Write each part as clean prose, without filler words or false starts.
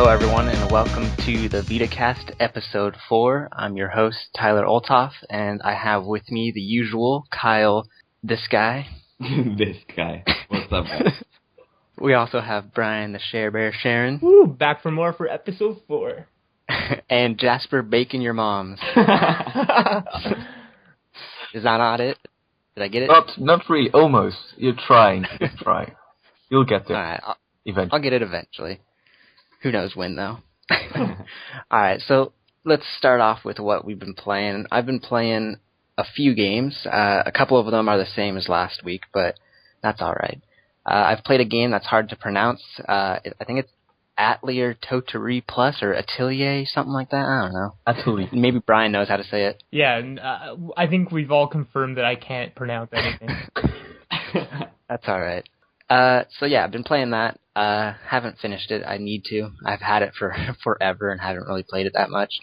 Hello, everyone, and welcome to the VitaCast Episode 4. I'm your host, Tyler Olthoff, and I have with me the usual Kyle, this guy. This guy. What's up, guys? We also have Brian, the Share Bear Sharon. Woo, back for more for Episode 4. And Jasper, Bacon Your Moms. Is that not it? Did I get it? Not really, almost. You're trying. Just try. You'll get there. Alright, Eventually. I'll get it eventually. Who knows when, though. Alright, so let's start off with what we've been playing. I've been playing a few games. A couple of them are the same as last week, but that's alright. I've played a game that's hard to pronounce. I think it's Atelier Toterie Plus or Atelier, something like that. I don't know. Atelier. Maybe Brian knows how to say it. Yeah, and, I think we've all confirmed that I can't pronounce anything. That's alright. So yeah, I've been playing that. Haven't finished it. I need to. I've had it for forever and haven't really played it that much.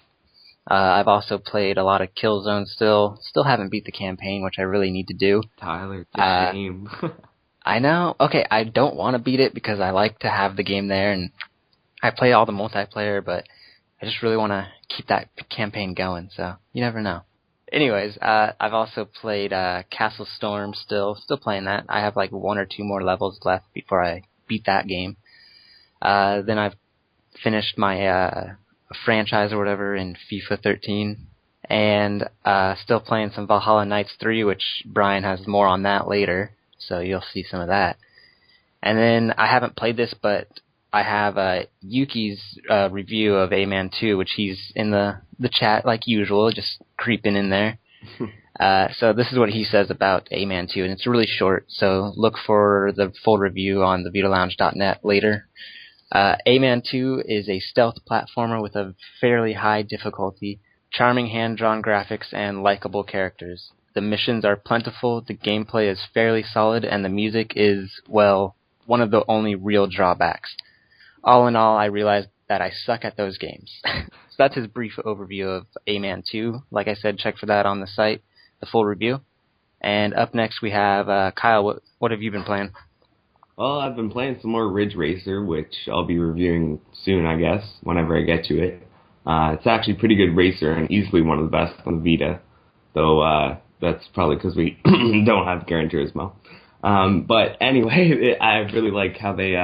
I've also played a lot of Killzone still. Still haven't beat the campaign, which I really need to do. Tyler, the game. I know. Okay, I don't want to beat it because I like to have the game there, and I play all the multiplayer, but I just really want to keep that campaign going, so you never know. Anyways, I've also played Castle Storm still playing that. I have like one or two more levels left before I beat that game. Then I've finished my franchise or whatever in FIFA 13, and still playing some Valhalla Knights 3, which Brian has more on that later, so you'll see some of that. And then I haven't played this, but I have Yuki's review of A-Man 2, which he's in the chat like usual, just creeping in there. So this is what he says about A-Man 2, and it's really short, so look for the full review on the VitaLounge.net later. A-Man 2 is a stealth platformer with a fairly high difficulty, charming hand-drawn graphics, and likable characters. The missions are plentiful, the gameplay is fairly solid, and the music is, well, one of the only real drawbacks. All in all, I realized that I suck at those games. So that's his brief overview of A-Man 2. Like I said, check for that on the site, the full review. And up next we have Kyle. What have you been playing? Well, I've been playing some more Ridge Racer, which I'll be reviewing soon, I guess, whenever I get to it. It's actually a pretty good racer and easily one of the best on the Vita, though that's probably because we don't have Gran Turismo. But anyway, I really like how they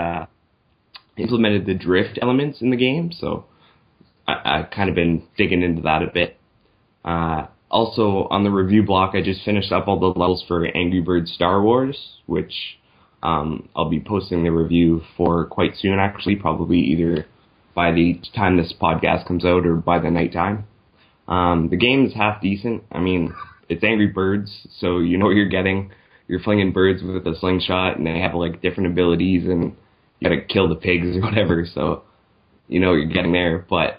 implemented the drift elements in the game, so I've kind of been digging into that a bit. Also, on the review block, I just finished up all the levels for Angry Birds Star Wars, which I'll be posting the review for quite soon, actually, probably either by the time this podcast comes out or by the nighttime. The game is half decent. I mean, it's Angry Birds, so you know what you're getting. You're flinging birds with a slingshot, and they have like different abilities, and you gotta kill the pigs or whatever, so you know what you're getting there. But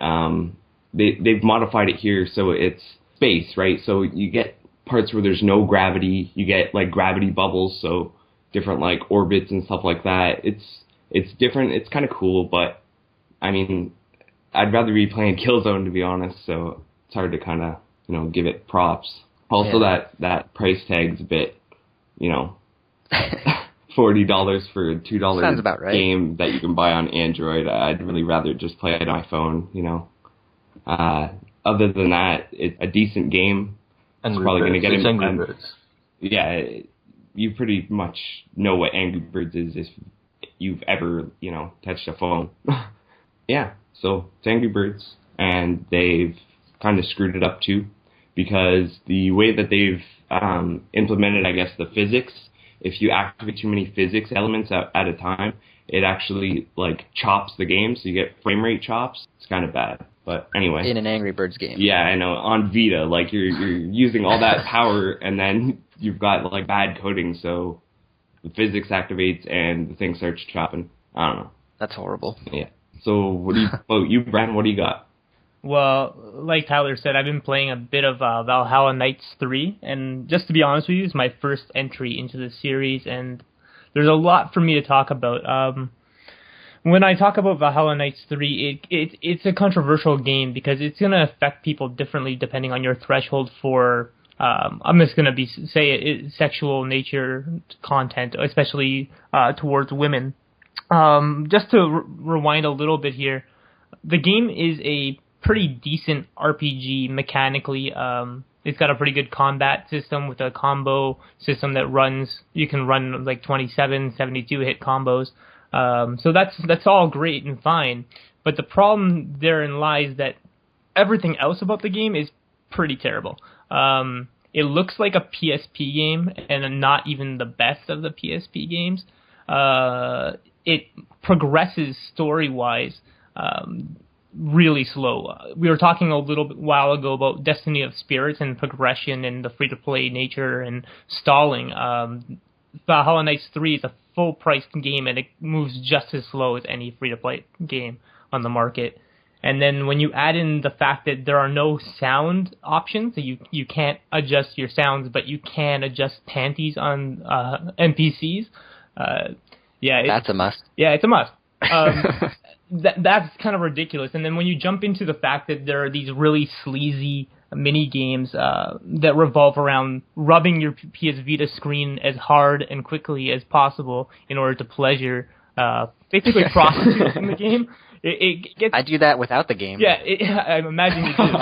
they've modified it here so it's space, right? So you get parts where there's no gravity, you get like gravity bubbles, so different like orbits and stuff like that. It's different, it's kind of cool, but I mean, I'd rather be playing Killzone, to be honest, so it's hard to kind of, you know, give it props. Also, yeah. that price tag's a bit, you know, $40 for a $2 Sounds about right. game that you can buy on Android. I'd really rather just play it on my phone, you know. Other than that, it's a decent game. Angry it's probably going to get him. Angry Birds. Yeah, you pretty much know what Angry Birds is if you've ever, you know, touched a phone. Yeah, so it's Angry Birds, and they've kind of screwed it up too, because the way that they've implemented, I guess, the physics, if you activate too many physics elements at a time, it actually, like, chops the game, so you get frame rate chops. It's kind of bad, but anyway. In an Angry Birds game. Yeah, I know, on Vita, like, you're using all that power, and then you've got, like, bad coding, so the physics activates, and the thing starts chopping. I don't know. That's horrible. Yeah. So, what do you, Brandon, what do you got? Well, like Tyler said, I've been playing a bit of Valhalla Knights 3, and just to be honest with you, it's my first entry into the series, and there's a lot for me to talk about. When I talk about Valhalla Knights 3, it's a controversial game because it's going to affect people differently depending on your threshold for, I'm just going to say it, sexual nature content, especially towards women. Just to rewind a little bit here, the game is a pretty decent RPG mechanically. It's got a pretty good combat system with a combo system that runs. You can run like 27, 72 hit combos. So that's all great and fine. But the problem therein lies that everything else about the game is pretty terrible. It looks like a PSP game, and not even the best of the PSP games. It progresses story-wise really slow. We were talking a little while ago about Destiny of Spirits and progression and the free-to-play nature and stalling. Valhalla Knights 3 is a full-priced game, and it moves just as slow as any free-to-play game on the market. And then when you add in the fact that there are no sound options, so you can't adjust your sounds, but you can adjust panties on NPCs. That's a must. Yeah, it's a must. That's kind of ridiculous. And then when you jump into the fact that there are these really sleazy mini games that revolve around rubbing your PS Vita screen as hard and quickly as possible in order to pleasure basically prostitutes in the game. It gets, I do that without the game. Yeah, I imagine you do.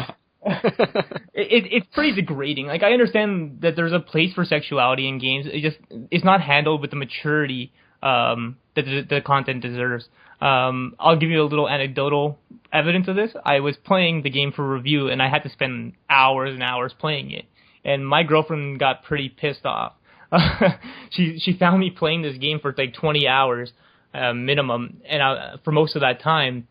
It's pretty degrading. Like, I understand that there's a place for sexuality in games. It's not handled with the maturity that the content deserves. I'll give you a little anecdotal evidence of this. I was playing the game for review, and I had to spend hours and hours playing it. And my girlfriend got pretty pissed off. She found me playing this game for like 20 hours minimum, and for most of that time,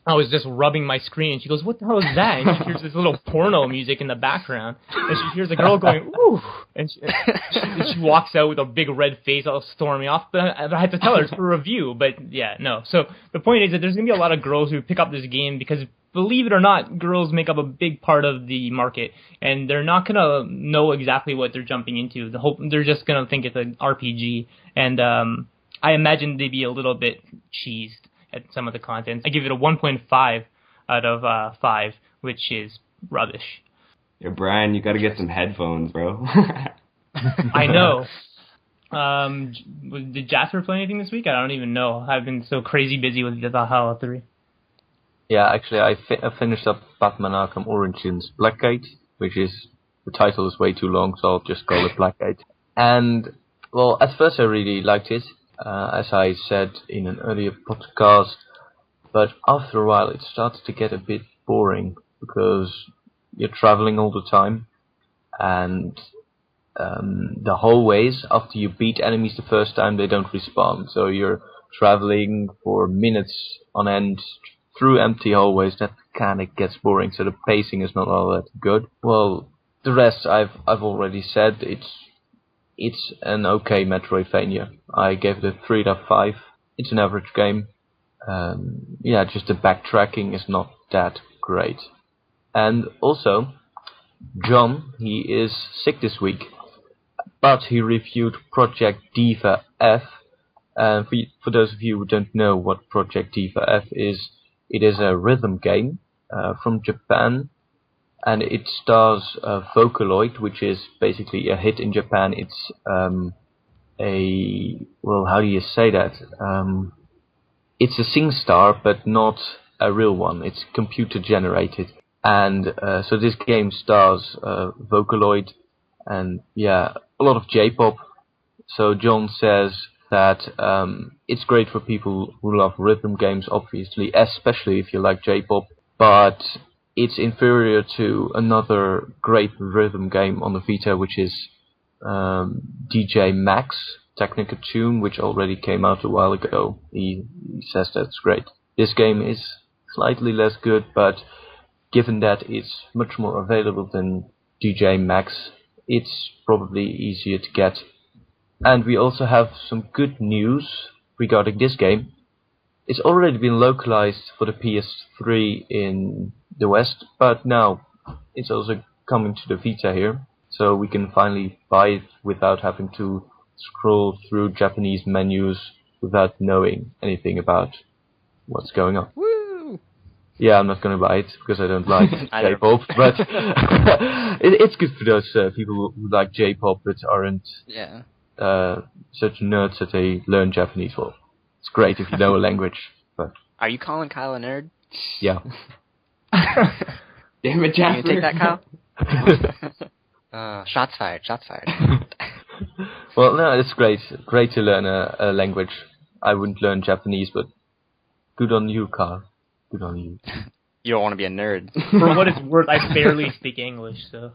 I was just rubbing my screen, and she goes, "What the hell is that?" And she hears this little porno music in the background, and she hears a girl going, "Ooh," and she walks out with a big red face, all storming off. But I had to tell her it's for review. But yeah, no. So the point is that there's gonna be a lot of girls who pick up this game because, believe it or not, girls make up a big part of the market, and they're not gonna know exactly what they're jumping into. They're just gonna think it's an RPG, and I imagine they'd be a little bit cheesed at some of the content. I give it a 1.5 out of 5, which is rubbish. Yeah, Brian, you gotta get some headphones, bro. I know. Did Jasper play anything this week? I don't even know. I've been so crazy busy with Valhalla 3. Yeah, actually, I finished up Batman Arkham Origins Blackgate, which is, the title is way too long, so I'll just call it Blackgate. And, well, at first I really liked it. As I said in an earlier podcast, but after a while it starts to get a bit boring because you're traveling all the time, and the hallways, after you beat enemies the first time, they don't respawn, so you're traveling for minutes on end through empty hallways. That kind of gets boring, so the pacing is not all that good. Well, the rest I've already said. It's an okay Metroidvania. I gave it a 3 out of 5. It's an average game. Just the backtracking is not that great. And also, John, he is sick this week, but he reviewed Project Diva F. For those of you who don't know what Project Diva F is, it is a rhythm game from Japan. And it stars Vocaloid, which is basically a hit in Japan. It's how do you say that? It's a SingStar, but not a real one. It's computer generated. And so this game stars Vocaloid and, a lot of J-pop. So John says that it's great for people who love rhythm games, obviously, especially if you like J-pop, but it's inferior to another great rhythm game on the Vita, which is DJ Max Technical Tune, which already came out a while ago. He says that's great. This game is slightly less good, but given that it's much more available than DJ Max, it's probably easier to get. And we also have some good news regarding this game. It's already been localized for the PS3 in the West, but now it's also coming to the Vita here, so we can finally buy it without having to scroll through Japanese menus without knowing anything about what's going on. Woo! Yeah, I'm not going to buy it because I don't like J-pop, but it's good for those people who like J-pop but aren't such nerds that they learn Japanese. Well, it's great if you know a language. But are you calling Kyle a nerd? Yeah. Damn it, Can you Jasper. take that, Kyle? Shots fired. Shots fired. Well, no, it's great. Great to learn a language. I wouldn't learn Japanese, but good on you, Carl. Good on you. You don't want to be a nerd. For what it's worth, I barely speak English, so.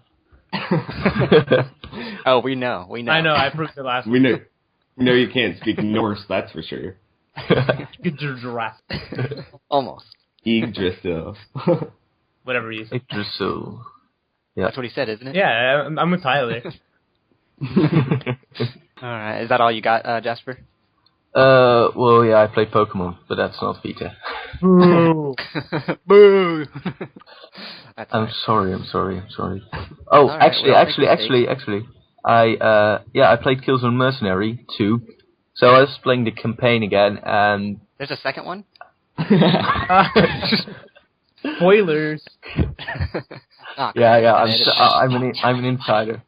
Oh, we know. I know, I proved it last We week. know you can't speak Norse, that's for sure. Good giraffe. Almost. Yggdrasil. Whatever you say. Yggdrasil. Yeah. That's what he said, isn't it? Yeah, I'm with Tyler. Alright, is that all you got, Jasper? Well, yeah, I play Pokemon, but that's not Vita. Boo! Boo! That's I'm alright. sorry. Oh, Alright, actually, well, I played Killzone Mercenary 2, so I was playing the campaign again, and... There's a second one? Spoilers. Oh, Yeah, crap. I'm an insider.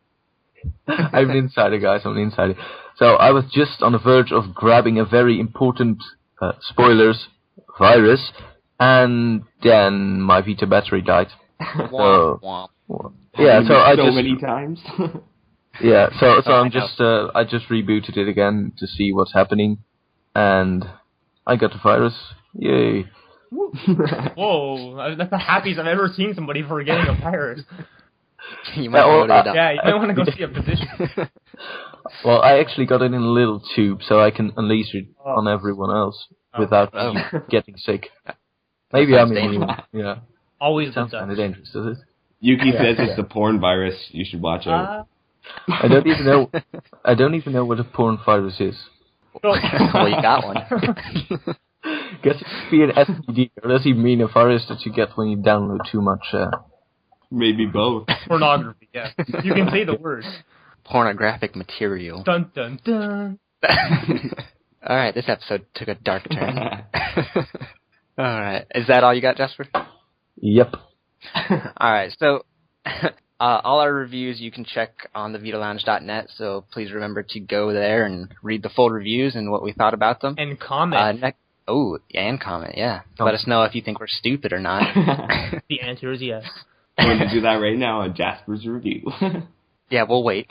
I'm an insider, guys, I'm an insider. So I was just on the verge of grabbing a very important, spoilers, virus, and then my Vita battery died. Womp, womp. Yeah, so I just... many times. Yeah, so I I'm just I just rebooted it again to see what's happening, and I got the virus. Yay! Whoa, that's the happiest I've ever seen somebody for getting a virus. You might go to the doctor. Yeah, you might want to go see a physician. Well, I actually got it in a little tube, so I can unleash it on everyone else without me getting sick. Maybe I'm immune. Yeah, Always sounds the kind of dangerous, does it? Yuki says it's a porn virus. You should watch out. I don't even know. I don't even know what a porn virus is. Well, you got one. Guess it could be an STD, or does he mean a virus that you get when you download too much? Maybe both. Pornography, yeah. You can say the word. Pornographic material. Dun dun dun. Alright, this episode took a dark turn. Alright, is that all you got, Jasper? Yep. Alright, so all our reviews you can check on the VitaLounge.net, so please remember to go there and read the full reviews and what we thought about them. And comment. And comment, yeah. Let us know if you think we're stupid or not. The answer is yes. I'm going to do that right now on Jasper's review. Yeah, we'll wait.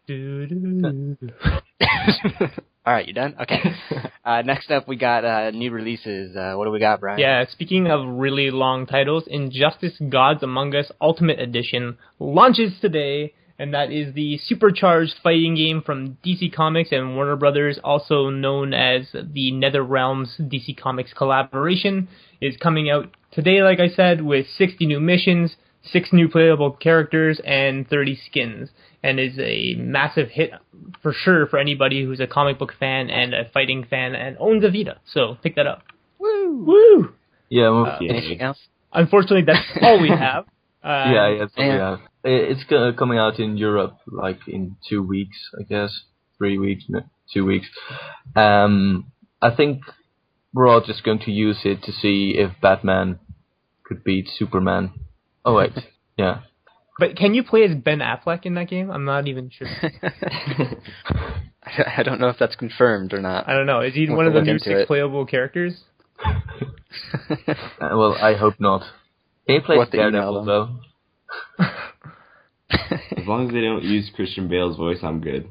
Doo-doo. Alright, you done? Okay. Next up, we got new releases. What do we got, Brian? Yeah, speaking of really long titles, Injustice Gods Among Us Ultimate Edition launches today, and that is the supercharged fighting game from DC Comics and Warner Brothers, also known as the NetherRealms DC Comics collaboration, is coming out today, like I said, with 60 new missions, 6 new playable characters, and 30 skins, and is a massive hit for sure for anybody who's a comic book fan and a fighting fan and owns a Vita. So pick that up. Woo! Woo! Yeah. Anything else? Unfortunately, that's all we have. Yeah, that's all we have. It's coming out in Europe like in 2 weeks, I guess. 3 weeks, no, 2 weeks. I think we're all just going to use it to see if Batman could beat Superman. Oh wait, yeah. But can you play as Ben Affleck in that game? I'm not even sure. I don't know if that's confirmed or not. I don't know. Is he We'll one of the look new into 6 it. playable characters? Well, I hope not. Can you play What the Daredevil email, though? As long as they don't use Christian Bale's voice, I'm good.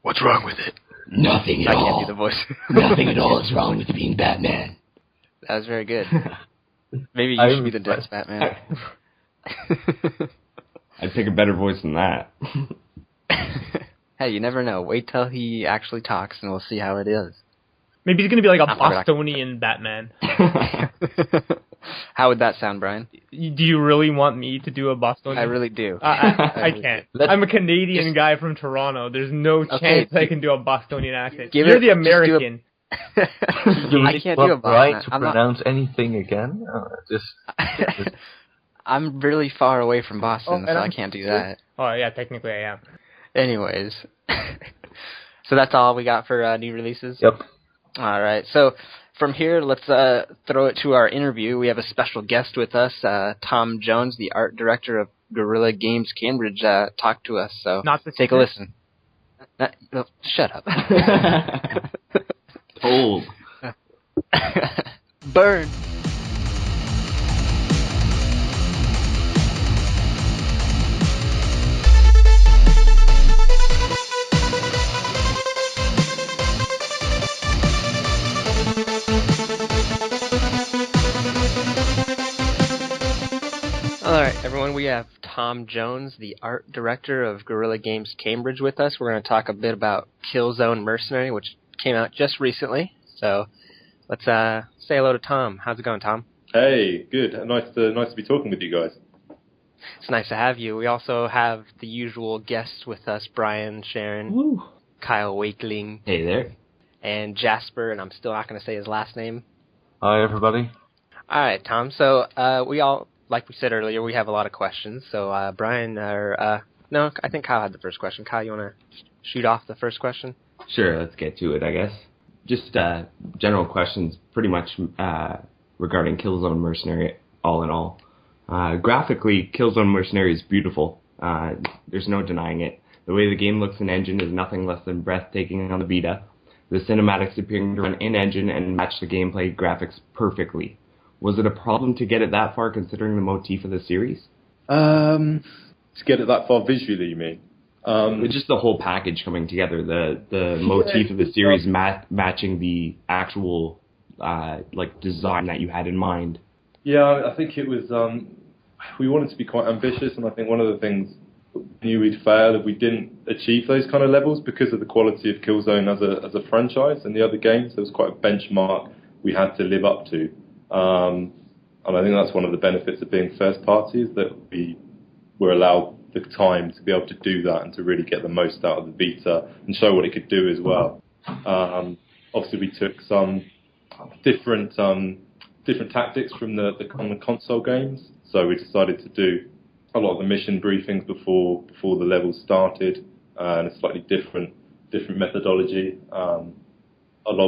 What's wrong with it? Nothing I can't do the voice. Nothing at all is wrong with being Batman. That was very good. Maybe you should be the next Batman. I'd pick a better voice than that. Hey, you never know. Wait till he actually talks, and we'll see how it is. Maybe he's going to be like a I'm not Bostonian Batman. How would that sound, Brian? Do you really want me to do a Bostonian? I really do. I can't. I'm a Canadian guy from Toronto. There's no chance I can do a Bostonian accent. You're the American. I can't do a Boston. Right to pronounce anything again? I'm really far away from Boston, so I can't do that. Oh, yeah, technically I am. Anyways. So that's all we got for new releases? Yep. Alright, so from here, let's throw it to our interview. We have a special guest with us, Tom Jones, the art director of Guerrilla Games Cambridge, talked to us, so take a listen. Shut up. Old. Burn. Alright, everyone, we have Tom Jones, the art director of Guerrilla Games Cambridge, with us. We're going to talk a bit about Killzone Mercenary, which came out just recently. So let's say hello to Tom. How's it going, Tom? Hey, good. Nice to be talking with you guys. It's nice to have you. We also have the usual guests with us, Brian, Sharon, Woo. Kyle Wakeling. Hey there. And Jasper, and I'm still not going to say his last name. Hi, everybody. Alright, Tom. So we all, like we said earlier, we have a lot of questions. So Brian, no, I think Kyle had the first question. Kyle, you want to shoot off the first question? Sure, let's get to it, I guess. Just general questions, pretty much regarding Killzone Mercenary, all in all. Graphically, Killzone Mercenary is beautiful. There's no denying it. The way the game looks in engine is nothing less than breathtaking on the Vita. The cinematics appearing to run in-engine and match the gameplay graphics perfectly. Was it a problem to get it that far, considering the motif of the series? To get it that far visually, you mean? Just the whole package coming together, the motif of the series matching the actual design that you had in mind. Yeah, I think it was. We wanted to be quite ambitious, and I think one of the things we knew we'd fail if we didn't achieve those kind of levels because of the quality of Killzone as a franchise and the other games. There was quite a benchmark we had to live up to. And I think that's one of the benefits of being first party, is that we were allowed the time to be able to do that and to really get the most out of the Vita and show what it could do as well. Obviously, we took some different tactics from the common console games. So we decided to do a lot of the mission briefings before the levels started, and a slightly different methodology.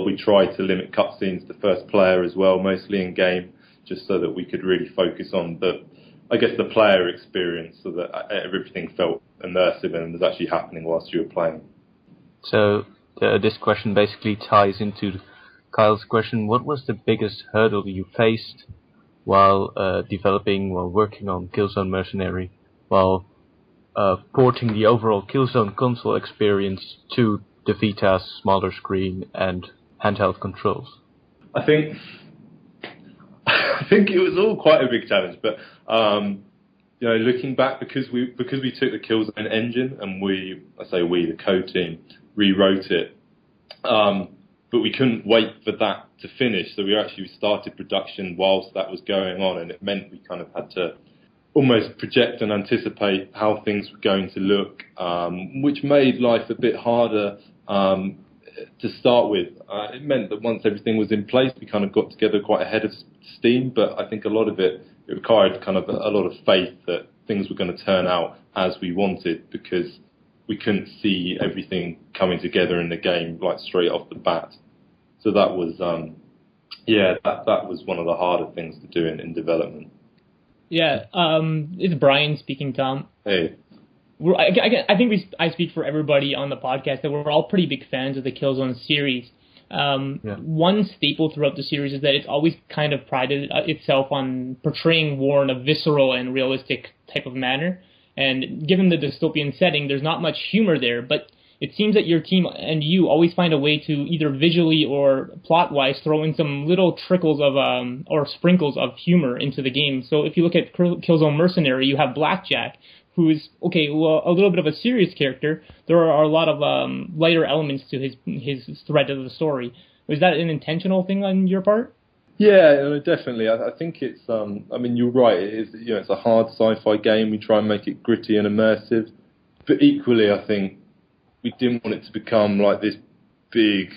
We tried to limit cutscenes to first player as well, mostly in game, just so that we could really focus on the player experience, so that everything felt immersive and was actually happening whilst you were playing. So this question basically ties into Kyle's question. What was the biggest hurdle you faced while working on Killzone Mercenary, while porting the overall Killzone console experience to the Vita's smaller screen and handheld controls? I think it was all quite a big challenge, but looking back, because we took the Killzone engine and the code team rewrote it, but we couldn't wait for that to finish, so we started production whilst that was going on, and it meant we kind of had to almost project and anticipate how things were going to look, which made life a bit harder to start with. It meant that once everything was in place, we kind of got together quite ahead of steam, but I think a lot of it required kind of a lot of faith that things were going to turn out as we wanted, because we couldn't see everything coming together in the game like straight off the bat. So that was, that was one of the harder things to do in development. Yeah, it's Brian speaking, Tom. Hey. I think I speak for everybody on the podcast that we're all pretty big fans of the Killzone series. One staple throughout the series is that it's always kind of prided itself on portraying war in a visceral and realistic type of manner. And given the dystopian setting, there's not much humor there, but it seems that your team and you always find a way to either visually or plot-wise throw in some little trickles of or sprinkles of humor into the game. So if you look at Killzone Mercenary, you have Blackjack, who is, a little bit of a serious character. There are a lot of lighter elements to his thread of the story. Was that an intentional thing on your part? Yeah, definitely. I think it's. You're right. It is. It's a hard sci-fi game. We try and make it gritty and immersive, but equally, I think we didn't want it to become like this big,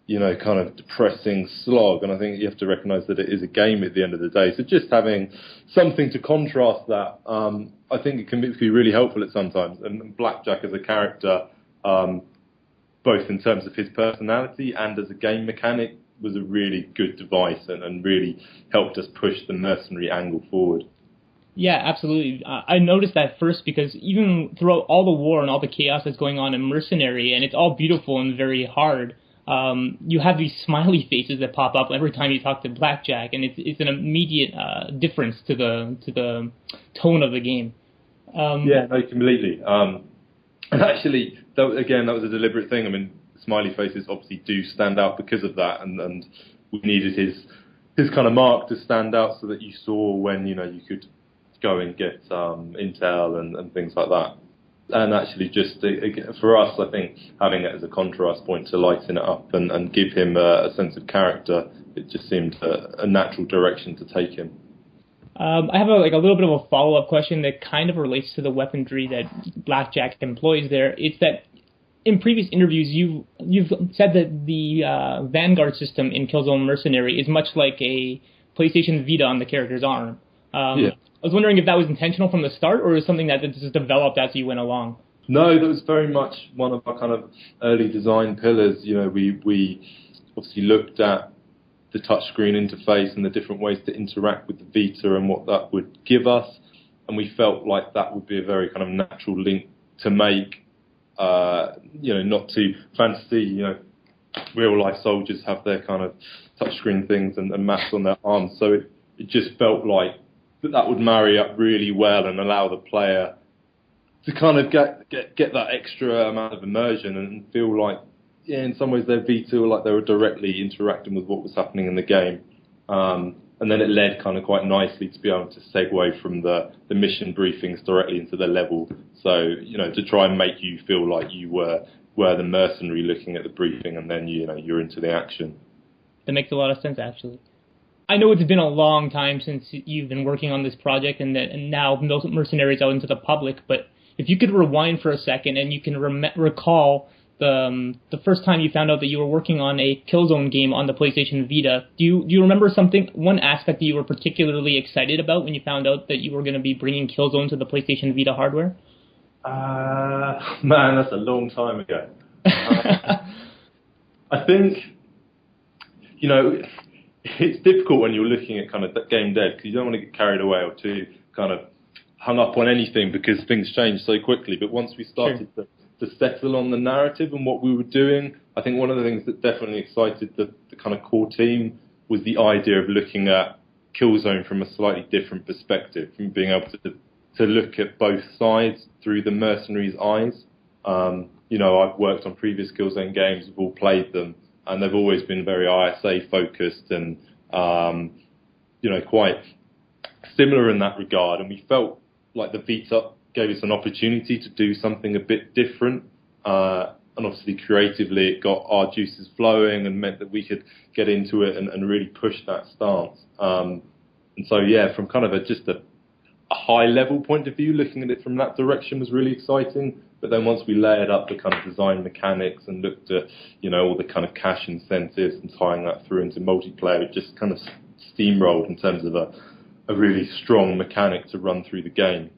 kind of depressing slog. And I think you have to recognise that it is a game at the end of the day. So just having something to contrast that, I think it can be really helpful at sometimes. And Blackjack as a character, both in terms of his personality and as a game mechanic, was a really good device and really helped us push the mercenary angle forward. Yeah, absolutely. I noticed that first because even throughout all the war and all the chaos that's going on in Mercenary, and it's all beautiful and very hard, you have these smiley faces that pop up every time you talk to Blackjack, and it's an immediate difference to the tone of the game. Completely. And actually, that was a deliberate thing. I mean, smiley faces obviously do stand out because of that, and we needed his kind of mark to stand out so that you saw when you could go and get intel and things like that. And actually, just for us, I think having it as a contrast point to lighten it up and give him a sense of character, it just seemed a natural direction to take him. I have a little bit of a follow-up question that kind of relates to the weaponry that Blackjack employs there. It's that in previous interviews, you've said that the Vanguard system in Killzone Mercenary is much like a PlayStation Vita on the character's arm. Yeah. I was wondering if that was intentional from the start, or is something that just developed as you went along? No, that was very much one of our kind of early design pillars. You know, we obviously looked at the touchscreen interface and the different ways to interact with the Vita and what that would give us, and we felt like that would be a very kind of natural link to make. Not too fantasy. Real life soldiers have their kind of touchscreen things and maps on their arms, so it just felt like that would marry up really well and allow the player to kind of get that extra amount of immersion and feel like, in some ways, their Vita were like they were directly interacting with what was happening in the game. And then it led kind of quite nicely to be able to segue from the mission briefings directly into the level. So, to try and make you feel like you were the mercenary looking at the briefing, and then, you're into the action. That makes a lot of sense, actually. I know it's been a long time since you've been working on this project, and now Mercenary's out into the public, but if you could rewind for a second and you can recall the first time you found out that you were working on a Killzone game on the PlayStation Vita, do you remember one aspect that you were particularly excited about when you found out that you were going to be bringing Killzone to the PlayStation Vita hardware? Man, that's a long time ago. I think, it's difficult when you're looking at kind of that game dev, because you don't want to get carried away or too kind of hung up on anything, because things change so quickly. But once we started to settle on the narrative and what we were doing, I think one of the things that definitely excited the kind of core team was the idea of looking at Killzone from a slightly different perspective, from being able to look at both sides through the mercenary's eyes. I've worked on previous Killzone games, we've all played them, and they've always been very ISA focused and, quite similar in that regard. And we felt like the Vita gave us an opportunity to do something a bit different. And obviously creatively it got our juices flowing and meant that we could get into it and really push that stance. And so, from kind of just a high level point of view, looking at it from that direction was really exciting. But then once we layered up the kind of design mechanics and looked at, all the kind of cash incentives and tying that through into multiplayer, it just kind of steamrolled in terms of a really strong mechanic to run through the game.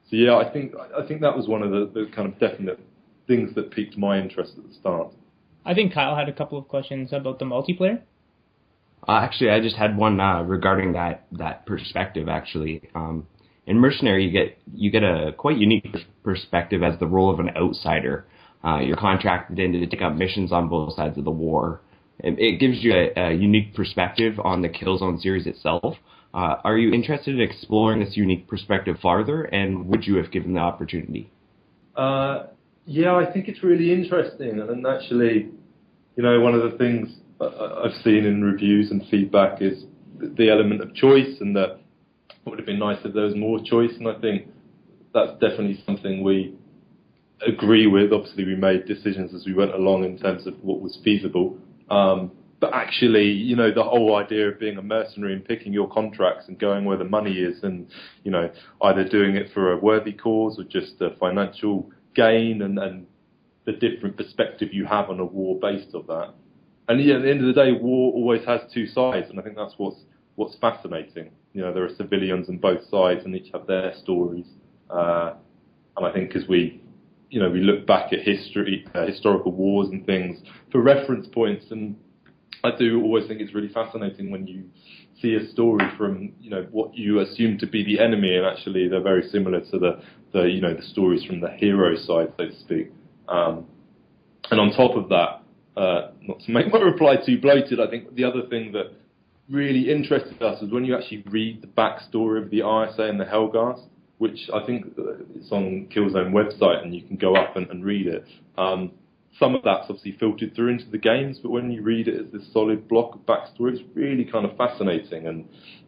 So I think that was one of the kind of definite things that piqued my interest at the start. I think Kyle had a couple of questions about the multiplayer. Actually, I just had one regarding that perspective. Actually, in Mercenary, you get a quite unique perspective as the role of an outsider. You're contracted in to take up missions on both sides of the war. It gives you a unique perspective on the Killzone series itself. Are you interested in exploring this unique perspective farther, and would you have given the opportunity? I think it's really interesting, and actually, one of the things I've seen in reviews and feedback is the element of choice, and that it would have been nice if there was more choice, and I think that's definitely something we agree with. Obviously, we made decisions as we went along in terms of what was feasible. But actually, the whole idea of being a mercenary and picking your contracts and going where the money is and, either doing it for a worthy cause or just a financial gain and the different perspective you have on a war based on that. And at the end of the day, war always has two sides, and I think that's what's fascinating. There are civilians on both sides and each have their stories. And I think as we look back at history, historical wars and things for reference points, and I do always think it's really fascinating when you see a story from, what you assume to be the enemy, and actually they're very similar to the stories from the hero side, so to speak. And on top of that, not to make my reply too bloated, I think the other thing that really interested us is when you actually read the backstory of the ISA and the Helghast, which I think it's on Killzone website and you can go up and read it. some of that's obviously filtered through into the games, but when you read it as this solid block of backstory, it's really kind of fascinating and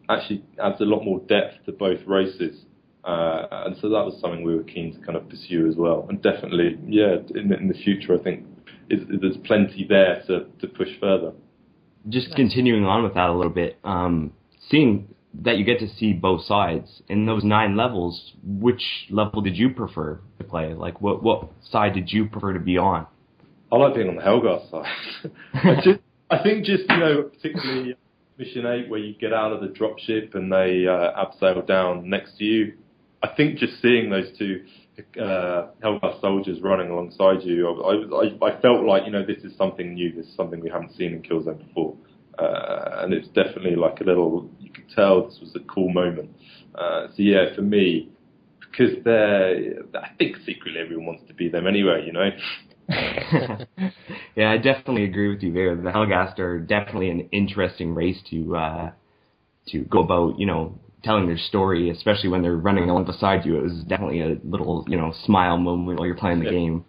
actually adds a lot more depth to both races. And so that was something we were keen to kind of pursue as well. And definitely, yeah, in the future, I think there's plenty there to push further. Just continuing on with that a little bit, seeing that you get to see both sides in those 9 levels, which level did you prefer to play? Like, what side did you prefer to be on? I like being on the Helgar side. I think just, particularly Mission 8, where you get out of the dropship and they abseil down next to you. I think just seeing those two Helgar soldiers running alongside you, I felt like, this is something new, this is something we haven't seen in Killzone before. And it's definitely like a little, you could tell this was a cool moment. So yeah, for me, because I think secretly everyone wants to be them anyway, Yeah, I definitely agree with you there. The Helghast are definitely an interesting race to go about, telling their story, especially when they're running along beside you. It was definitely a little, smile moment while you're playing the game.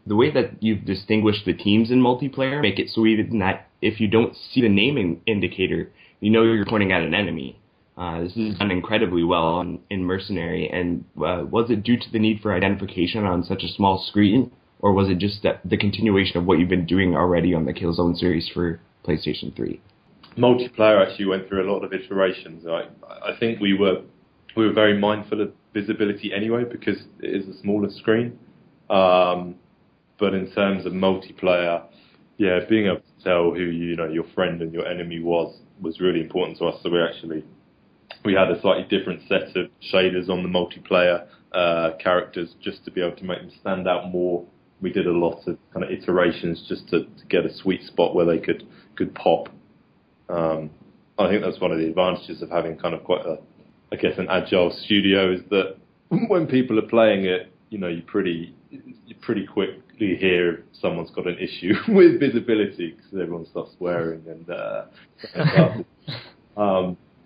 The way that you've distinguished the teams in multiplayer make it so even that if you don't see the naming indicator, you're pointing at an enemy. This is done incredibly well in Mercenary. And was it due to the need for identification on such a small screen, or was it just that the continuation of what you've been doing already on the Killzone series for PlayStation 3? Multiplayer actually went through a lot of iterations. I think we were very mindful of visibility anyway because it is a smaller screen. But in terms of multiplayer, yeah, being able to tell who your friend and your enemy was really important to us. So we had a slightly different set of shaders on the multiplayer characters just to be able to make them stand out more. We did a lot of kind of iterations just to get a sweet spot where they could pop. I think that's one of the advantages of having kind of quite an agile studio is that when people are playing it, you pretty quickly hear if someone's got an issue with visibility because everyone starts swearing and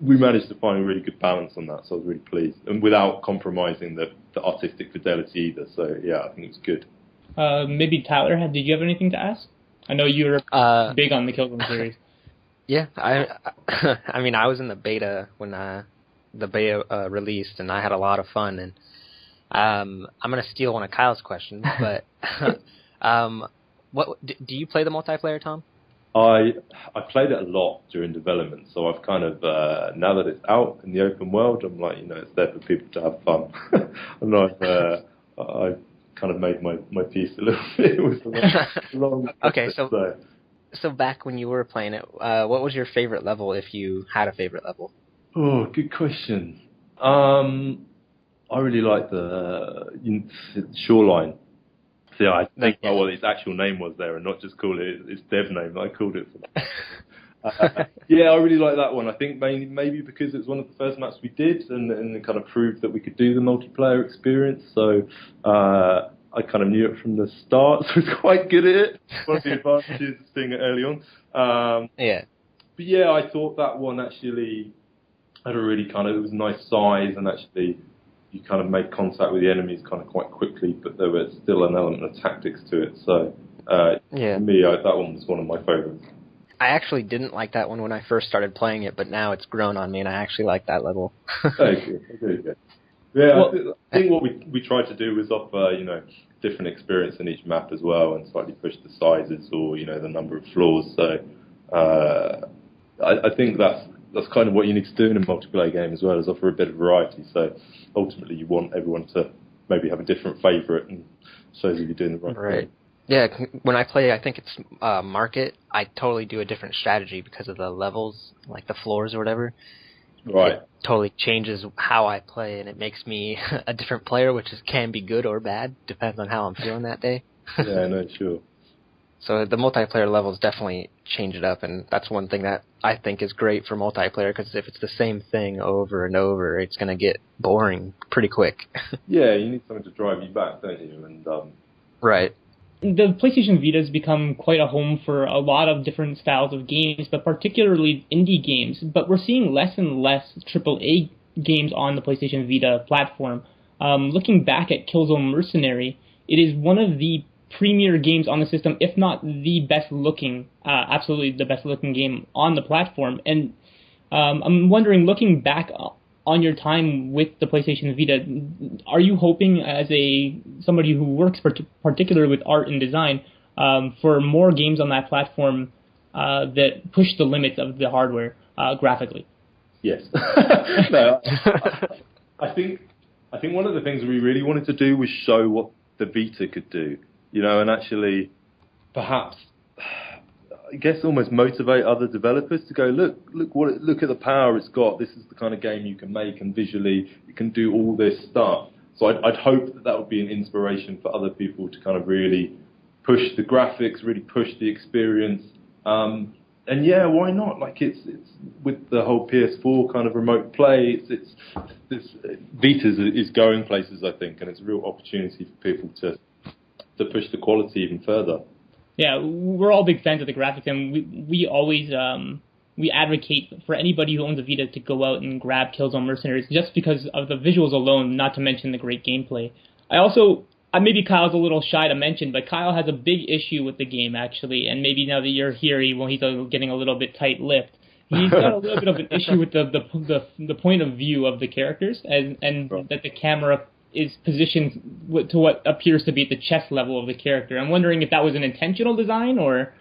we managed to find a really good balance on that, so I was really pleased, and without compromising the artistic fidelity either. So yeah, I think it's good. Maybe Tyler, did you have anything to ask? I know you were big on the Killzone series. Yeah, I mean, I was in the beta when the beta released, and I had a lot of fun. And I'm going to steal one of Kyle's questions, but do you play the multiplayer, Tom? I played it a lot during development, so I've kind of now that it's out in the open world, I'm like, it's there for people to have fun. And I've kind of made my peace a little bit. It was a long okay, so back when you were playing it, what was your favorite level, if you had a favorite level? Oh, good question. I really like the Shoreline. So yeah, I think about what its actual name was there and not just call it its dev name. I called it for that. Yeah, I really like that one. I think maybe because it was one of the first maps we did and it kind of proved that we could do the multiplayer experience. So I kind of knew it from the start, so I was quite good at it. One of the advantages of seeing it early on. Yeah. But yeah, I thought that one actually had a really it was a nice size, and actually you kind of made contact with the enemies kind of quite quickly, but there was still an element of tactics to it. So for me, that one was one of my favourites. I actually didn't like that one when I first started playing it, but now it's grown on me, and I actually like that level. Thank you. Okay. Yeah, I think what we tried to do was offer, different experience in each map as well, and slightly push the sizes or, the number of floors. So I think that's kind of what you need to do in a multiplayer game as well, is offer a bit of variety. So ultimately you want everyone to maybe have a different favourite, and shows that you're doing the right thing. Yeah, when I play, I think it's Market, I totally do a different strategy because of the levels, like the floors or whatever. Right. It totally changes how I play, and it makes me a different player, which can be good or bad, depends on how I'm feeling that day. Yeah, no, sure. So the multiplayer levels definitely change it up, and that's one thing that I think is great for multiplayer, because if it's the same thing over and over, it's going to get boring pretty quick. Yeah, you need something to drive you back, don't you? And right. The PlayStation Vita has become quite a home for a lot of different styles of games, but particularly indie games. But we're seeing less and less AAA games on the PlayStation Vita platform. Looking back at Killzone Mercenary, it is one of the premier games on the system, if not the best looking, absolutely the best looking game on the platform. And I'm wondering, looking back on your time with the PlayStation Vita, are you hoping, as somebody who works particularly with art and design, for more games on that platform that push the limits of the hardware graphically? Yes. No, I think one of the things we really wanted to do was show what the Vita could do, and actually perhaps, I guess, almost motivate other developers to go, look at the power it's got. This is the kind of game you can make, and visually you can do all this stuff. So I'd hope that would be an inspiration for other people to kind of really push the graphics, really push the experience. And yeah, why not? Like it's with the whole PS4 kind of remote play. It's Vita is going places, I think, and it's a real opportunity for people to push the quality even further. Yeah, we're all big fans of the graphics, and we always we advocate for anybody who owns a Vita to go out and grab Killzone Mercenaries just because of the visuals alone, not to mention the great gameplay. I also, maybe Kyle's a little shy to mention, but Kyle has a big issue with the game, actually, and maybe now that you're here, he's getting a little bit tight-lipped. He's got a little bit of an issue with the point of view of the characters, and right. That the camera is positioned to what appears to be at the chest level of the character. I'm wondering if that was an intentional design, or...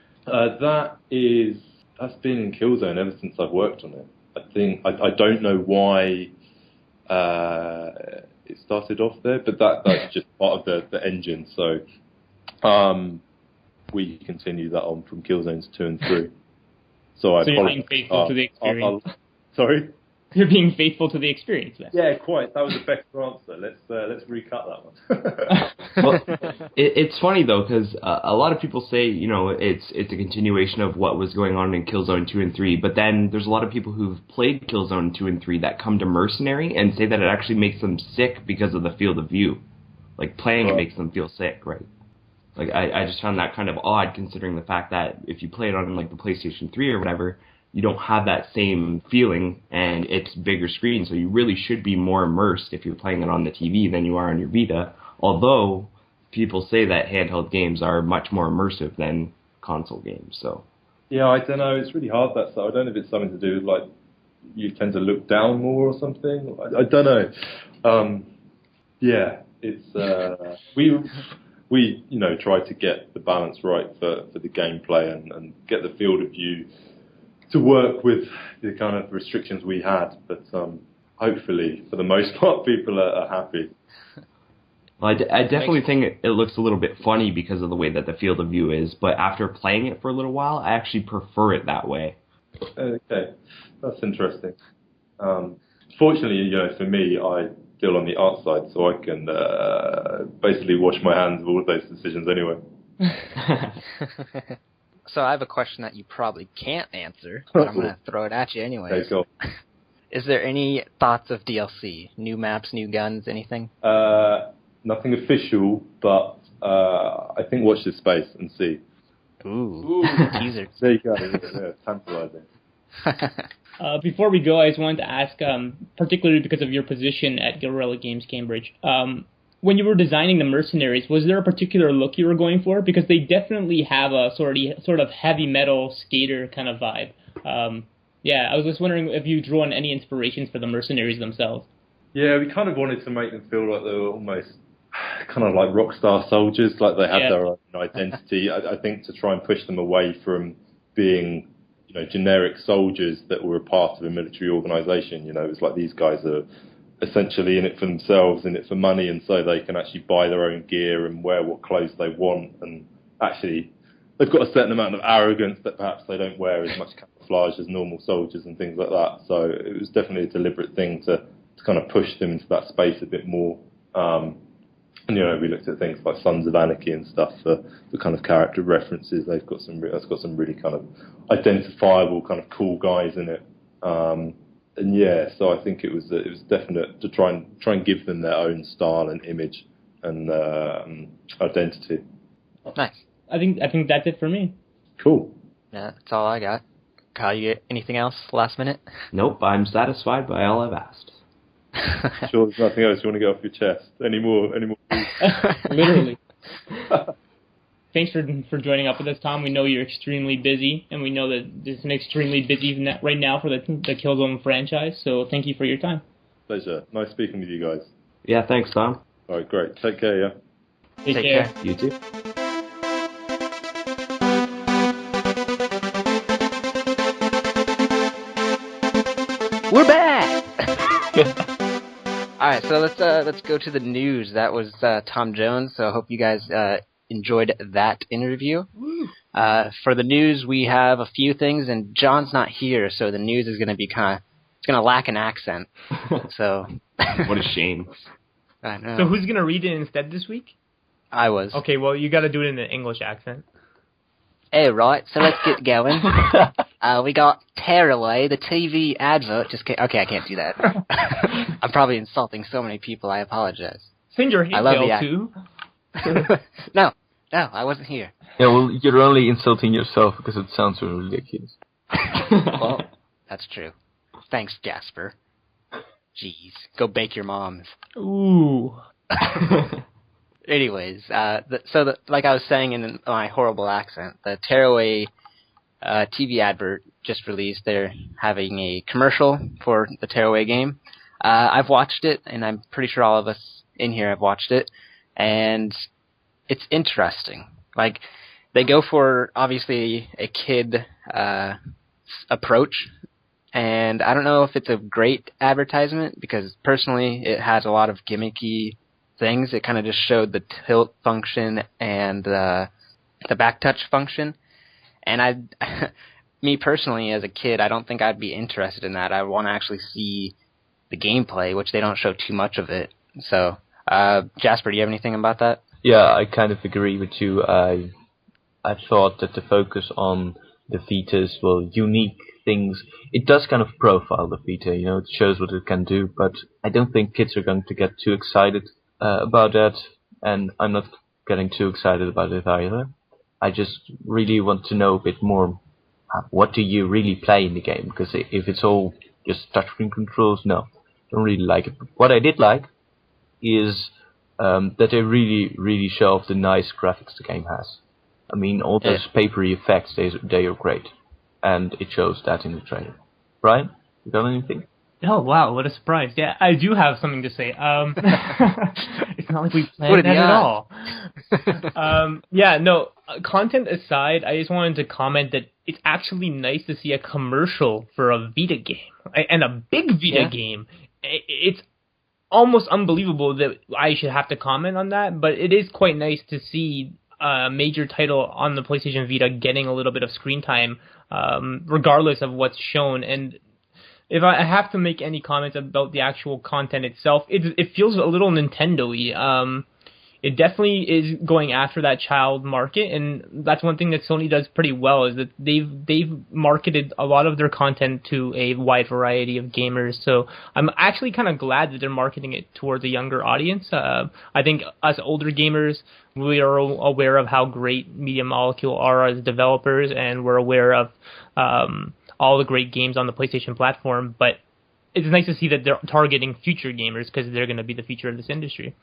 That's been in Killzone ever since I've worked on it. I think I don't know why it started off there, but that's just part of the engine. So we continue that on from Killzones 2 and 3. So you're being faithful to the experience. Sorry? You're being faithful to the experience, then. Yeah, quite. That was a better answer. Let's recut that one. Well, it's funny though, because a lot of people say it's a continuation of what was going on in Killzone 2 and 3, but then there's a lot of people who've played Killzone 2 and 3 that come to Mercenary and say that it actually makes them sick because of the field of view. Like playing it makes them feel sick, right? Like I just found that kind of odd, considering the fact that if you play it on like the PlayStation 3 or whatever, you don't have that same feeling, and it's bigger screen, so you really should be more immersed if you're playing it on the TV than you are on your Vita, although people say that handheld games are much more immersive than console games. So yeah, I don't know, it's really hard, that stuff. I don't know if it's something to do with, like, you tend to look down more or something. I don't know. Yeah, it's we try to get the balance right for the gameplay and get the field of view to work with the kind of restrictions we had, but hopefully, for the most part, people are happy. Well, I definitely think it looks a little bit funny because of the way that the field of view is, but after playing it for a little while, I actually prefer it that way. Okay, that's interesting. Fortunately, for me, I deal on the art side, so I can basically wash my hands of all of those decisions anyway. So I have a question that you probably can't answer, but I'm going to throw it at you anyway. Okay, go. Is there any thoughts of DLC? New maps, new guns, anything? Nothing official, but I think watch this space and see. Ooh. Teaser. There you go. Yeah, tantalizing. Before we go, I just wanted to ask, particularly because of your position at Guerrilla Games Cambridge, when you were designing the Mercenaries, was there a particular look you were going for? Because they definitely have a sort of heavy metal skater kind of vibe. Yeah, I was just wondering if you drew on any inspirations for the Mercenaries themselves. Yeah, we kind of wanted to make them feel like they were almost kind of like rock star soldiers, like they had their own identity. I think to try and push them away from being, generic soldiers that were a part of a military organisation. It's like these guys are essentially in it for themselves, in it for money, and so they can actually buy their own gear and wear what clothes they want, and actually they've got a certain amount of arrogance that perhaps they don't wear as much camouflage as normal soldiers and things like that. So it was definitely a deliberate thing to kind of push them into that space a bit more. And we looked at things like Sons of Anarchy and stuff for the kind of character references. That's got some really kind of identifiable kind of cool guys in it. And yeah, so I think it was definite to try and give them their own style and image and identity. Nice. I think that's it for me. Cool. Yeah, that's all I got. Kyle, you get anything else last minute? Nope, I'm satisfied by all I've asked. Sure, there's nothing else you want to get off your chest. Any more? Literally. thanks for joining up with us, Tom. We know you're extremely busy, and we know that it's an extremely busy right now for the Killzone franchise. So thank you for your time. Pleasure. Nice speaking with you guys. Yeah, thanks, Tom. All right, great. Take care, yeah? Take care. You too. We're back! Alright, so let's go to the news. That was Tom Jones, so I hope you guys enjoyed that interview. For the news, we have a few things, and John's not here, so the news is going to be it's going to lack an accent. So what a shame. I know. So who's going to read it instead this week? I was. Okay, well, you got to do it in an English accent. Hey, right, so let's get going. We got Tearaway, the TV advert. Okay, I can't do that. I'm probably insulting so many people, I apologize. Send your hate mail too. No, I wasn't here. Yeah, well, you're only insulting yourself because it sounds so ridiculous. Well, that's true. Thanks, Jasper. Jeez, go bake your moms. Ooh. Anyways, like I was saying in my horrible accent, the Tearaway TV advert just released. They're having a commercial for the Tearaway game. I've watched it, and I'm pretty sure all of us in here have watched it, and it's interesting. Like, they go for, obviously, a kid approach, and I don't know if it's a great advertisement, because personally it has a lot of gimmicky things. It kind of just showed the tilt function and the back touch function, and me personally as a kid, I don't think I'd be interested in that. I want to actually see the gameplay, which they don't show too much of it. So, Jasper, do you have anything about that? Yeah, I kind of agree with you. I thought that the focus on the Vitas, well, unique things, it does kind of profile the Vita, you know, it shows what it can do, but I don't think kids are going to get too excited about that, and I'm not getting too excited about it either. I just really want to know a bit more, what do you really play in the game, because if it's all just touchscreen controls, no, don't really like it. But what I did like is that they really show off the nice graphics the game has. I mean, all those papery effects, they are great, and it shows that in the trailer. Brian, you got anything? Oh, wow, what a surprise. Yeah, I do have something to say. It's not like we planned that at all. Yeah, no, content aside, I just wanted to comment that it's actually nice to see a commercial for a Vita game, and a big Vita game. It's almost unbelievable that I should have to comment on that, but it is quite nice to see a major title on the PlayStation Vita getting a little bit of screen time, regardless of what's shown. And if I have to make any comments about the actual content itself, it feels a little Nintendo-y. It definitely is going after that child market, and that's one thing that Sony does pretty well, is that they've marketed a lot of their content to a wide variety of gamers. So I'm actually kind of glad that they're marketing it towards a younger audience. I think us older gamers, we are aware of how great Media Molecule are as developers, and we're aware of all the great games on the PlayStation platform, but it's nice to see that they're targeting future gamers, because they're going to be the future of this industry.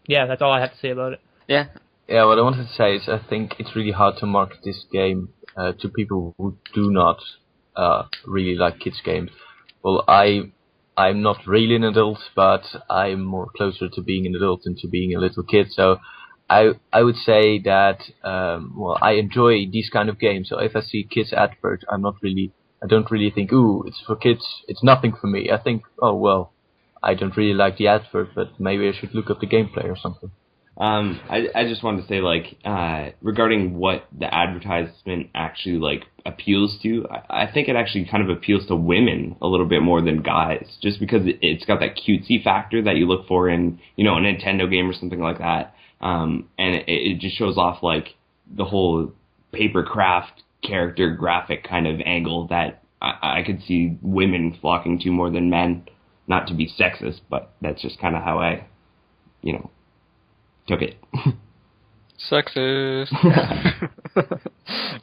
Yeah, that's all I have to say about it. Yeah. Yeah, what I wanted to say is I think it's really hard to market this game to people who do not really like kids games. Well, I'm not really an adult, but I'm more closer to being an adult than to being a little kid. So I would say that well, I enjoy these kind of games. So if I see kids advert, I don't really think, ooh, it's for kids. It's nothing for me. I think, oh well, I don't really like the advert, but maybe I should look up the gameplay or something. I just wanted to say, like, regarding what the advertisement actually, like, appeals to, I think it actually kind of appeals to women a little bit more than guys, just because it's got that cutesy factor that you look for in, you know, a Nintendo game or something like that. And it just shows off, like, the whole paper craft character graphic kind of angle that I could see women flocking to more than men. Not to be sexist, but that's just kind of how I, you know, took it. Sexist.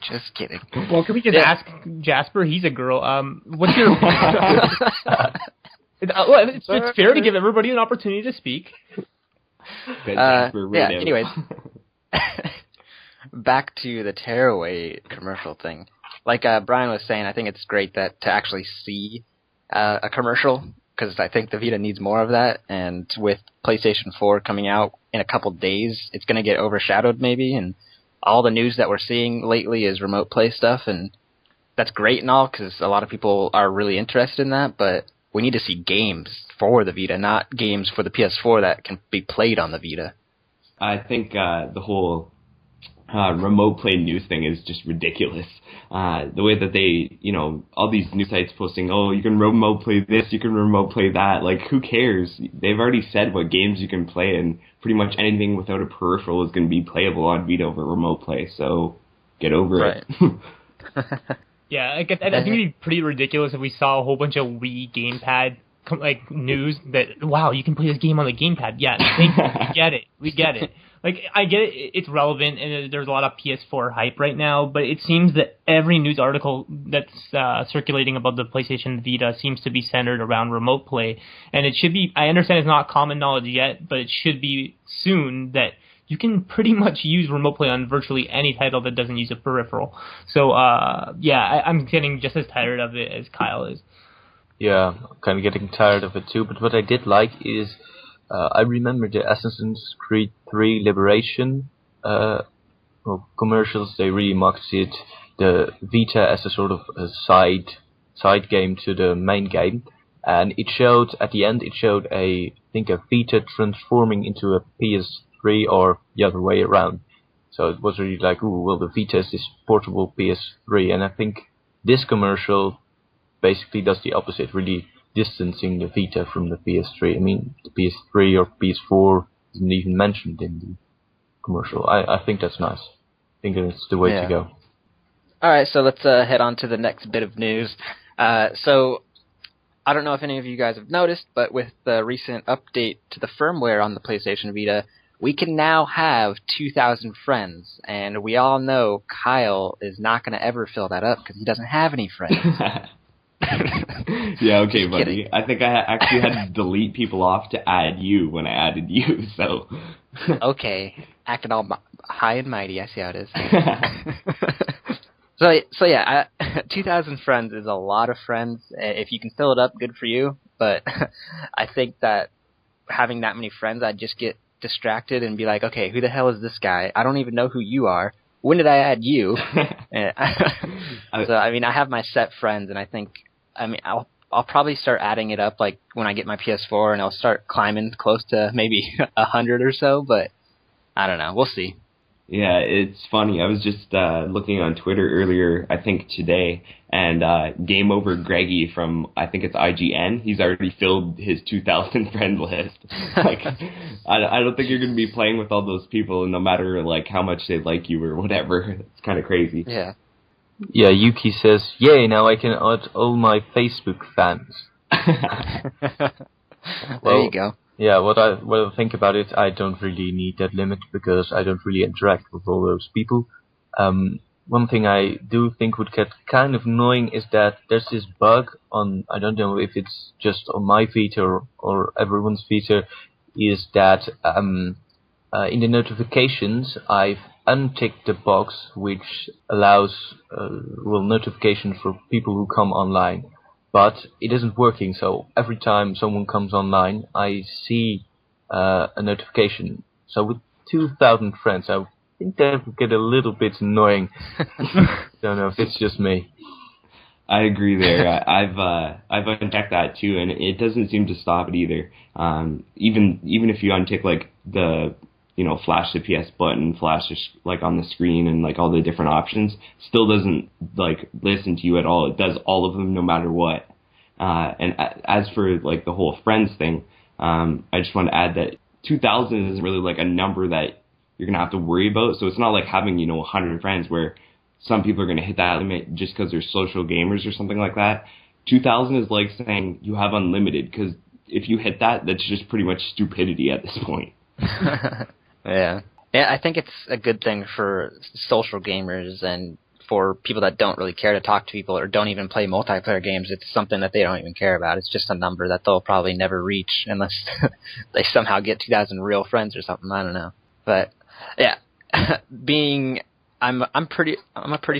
Just kidding. Well, can we just ask Jasper? He's a girl. What's your... it's fair to give everybody an opportunity to speak. Jasper, anyways. back to the tearaway commercial thing. Like Brian was saying, I think it's great that to actually see a commercial, because I think the Vita needs more of that. And with PlayStation 4 coming out in a couple days, it's going to get overshadowed maybe. And all the news that we're seeing lately is remote play stuff, and that's great and all, because a lot of people are really interested in that. But we need to see games for the Vita, not games for the PS4 that can be played on the Vita. I think the whole remote play news thing is just ridiculous. The way that they, all these news sites posting, oh, you can remote play this, you can remote play that. Like, who cares? They've already said what games you can play, and pretty much anything without a peripheral is going to be playable on Vita over remote play. So get over it. Yeah, I think it'd be pretty ridiculous if we saw a whole bunch of Wii gamepad news that, wow, you can play this game on the gamepad. Yeah, we get it. Like, I get it, it's relevant, and there's a lot of PS4 hype right now, but it seems that every news article that's circulating about the PlayStation Vita seems to be centered around remote play, and it should be, I understand it's not common knowledge yet, but it should be soon that you can pretty much use remote play on virtually any title that doesn't use a peripheral. So, I'm getting just as tired of it as Kyle is. Yeah, I'm kind of getting tired of it too, but what I did like is I remember the Assassin's Creed 3 Liberation commercials. They really marketed the Vita as a sort of a side game to the main game, and it showed at the end I think a Vita transforming into a PS3 or the other way around. So it was really like, ooh, well, the Vita is this portable PS3, and I think this commercial basically does the opposite, really distancing the Vita from the PS3. I mean, the PS3 or PS4 isn't even mentioned in the commercial. I think that's nice. I think it's the way to go. Alright, so let's head on to the next bit of news. So, I don't know if any of you guys have noticed, but with the recent update to the firmware on the PlayStation Vita, we can now have 2,000 friends, and we all know Kyle is not going to ever fill that up because he doesn't have any friends. Yeah, okay, buddy. I think I actually had to delete people off to add you when I added you, so... Okay, acting all high and mighty, I see how it is. So yeah, 2,000 friends is a lot of friends. If you can fill it up, good for you, but I think that having that many friends, I'd just get distracted and be like, okay, who the hell is this guy? I don't even know who you are. When did I add you? So, I mean, I have my set friends, and I think, I'll probably start adding it up, like, when I get my PS4, and I'll start climbing close to maybe 100 or so, but I don't know. We'll see. Yeah, it's funny. I was just looking on Twitter earlier, I think today, and Game Over Greggy from, I think it's IGN, he's already filled his 2,000 friend list. Like, I don't think you're going to be playing with all those people, no matter like how much they like you or whatever. It's kind of crazy. Yeah. Yeah, Yuki says, yay, now I can add all my Facebook fans. There you go. Yeah, what I think about it, I don't really need that limit because I don't really interact with all those people. One thing I do think would get kind of annoying is that there's this bug on, I don't know if it's just on my Vita or everyone's Vita, is that in the notifications I've unticked the box which allows notifications for people who come online. But it isn't working, so every time someone comes online, I see a notification. So with 2,000 friends, I think that would get a little bit annoying. Don't know if it's just me. I agree there. I've unchecked that too, and it doesn't seem to stop it either. Even if you untick like the flash the PS button, flash like on the screen and like all the different options, still doesn't like listen to you at all. It does all of them no matter what. And as for like the whole friends thing, I just want to add that 2,000 isn't really like a number that you're gonna have to worry about. So it's not like having 100 friends where some people are gonna hit that limit just because they're social gamers or something like that. 2,000 is like saying you have unlimited, because if you hit that, that's just pretty much stupidity at this point. Yeah, I think it's a good thing for social gamers and for people that don't really care to talk to people or don't even play multiplayer games. It's something that they don't even care about. It's just a number that they'll probably never reach unless they somehow get 2,000 real friends or something. I don't know. But, yeah, being I'm a pretty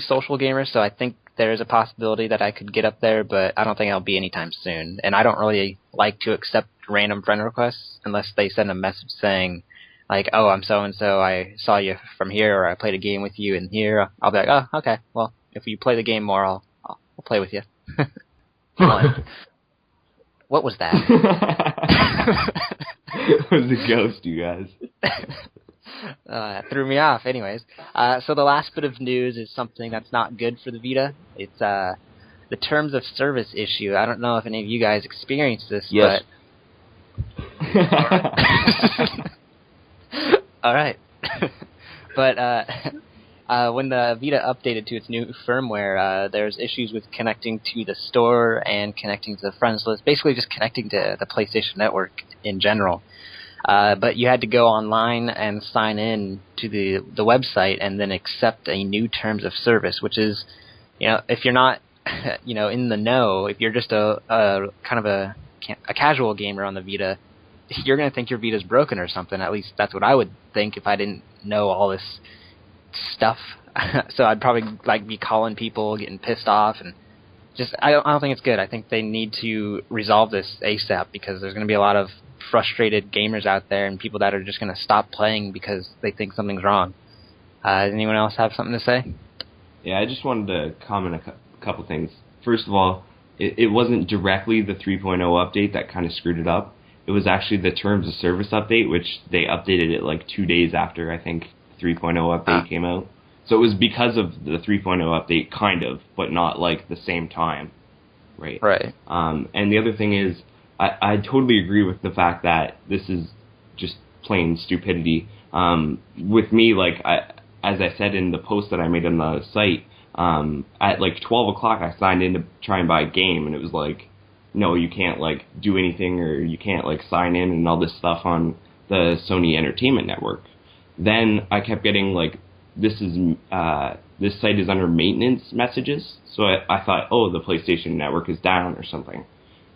social gamer, so I think there is a possibility that I could get up there, but I don't think I'll be anytime soon. And I don't really like to accept random friend requests unless they send a message saying, like, oh, I'm so-and-so, I saw you from here, or I played a game with you in here. I'll be like, oh, okay, well, if you play the game more, I'll play with you. What was that? It was a ghost, you guys. That threw me off. Anyways, so the last bit of news is something that's not good for the Vita. It's the terms of service issue. I don't know if any of you guys experienced this, Yes. but... All right. But when the Vita updated to its new firmware, there's issues with connecting to the store and connecting to the friends list, basically just connecting to the PlayStation Network in general. But you had to go online and sign in to the website and then accept a new terms of service, which is, if you're not, in the know, if you're just a kind of a casual gamer on the Vita, you're going to think your Vita's broken or something. At least that's what I would think if I didn't know all this stuff. So I'd probably be calling people, getting pissed off, and just I don't think it's good. I think they need to resolve this ASAP because there's going to be a lot of frustrated gamers out there and people that are just going to stop playing because they think something's wrong. Does anyone else have something to say? Yeah, I just wanted to comment a couple things. First of all, it wasn't directly the 3.0 update that kind of screwed it up. It was actually the terms of service update, which they updated it 2 days after, I think, the 3.0 update came out. So it was because of the 3.0 update, kind of, but not the same time. Right. Right. And the other thing is, I totally agree with the fact that this is just plain stupidity. With me, as I said in the post that I made on the site, at 12 o'clock I signed in to try and buy a game, and it was no, you can't do anything, or you can't sign in and all this stuff on the Sony Entertainment Network. Then I kept getting this site is under maintenance messages, so I thought, oh, the PlayStation Network is down or something.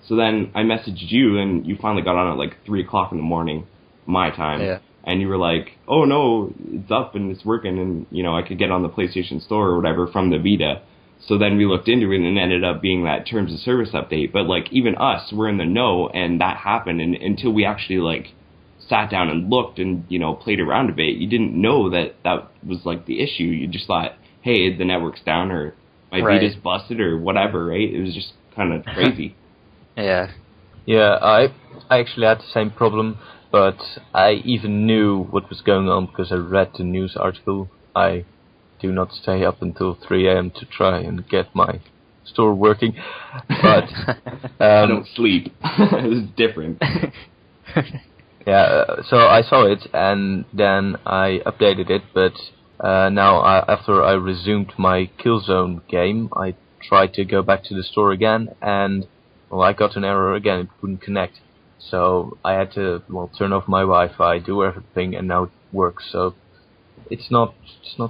So then I messaged you, and you finally got on at 3 o'clock in the morning, my time. Yeah. And you were like, oh no, it's up and it's working, and I could get on the PlayStation Store or whatever from the Vita. So then we looked into it, and it ended up being that terms of service update. But even us, we're in the know, and that happened. And until we actually sat down and looked and played around a bit, you didn't know that was the issue. You just thought, hey, the network's down, or my Vita's busted, or whatever. Right? It was just kind of crazy. Yeah. Yeah, I actually had the same problem, but I even knew what was going on because I read the news article. I do not stay up until 3 a.m. to try and get my store working, but I don't sleep. It was different. Yeah, so I saw it and then I updated it, but now after I resumed my Killzone game, I tried to go back to the store again, and I got an error again. It wouldn't connect, so I had to turn off my Wi-Fi, do everything, and now it works. So it's not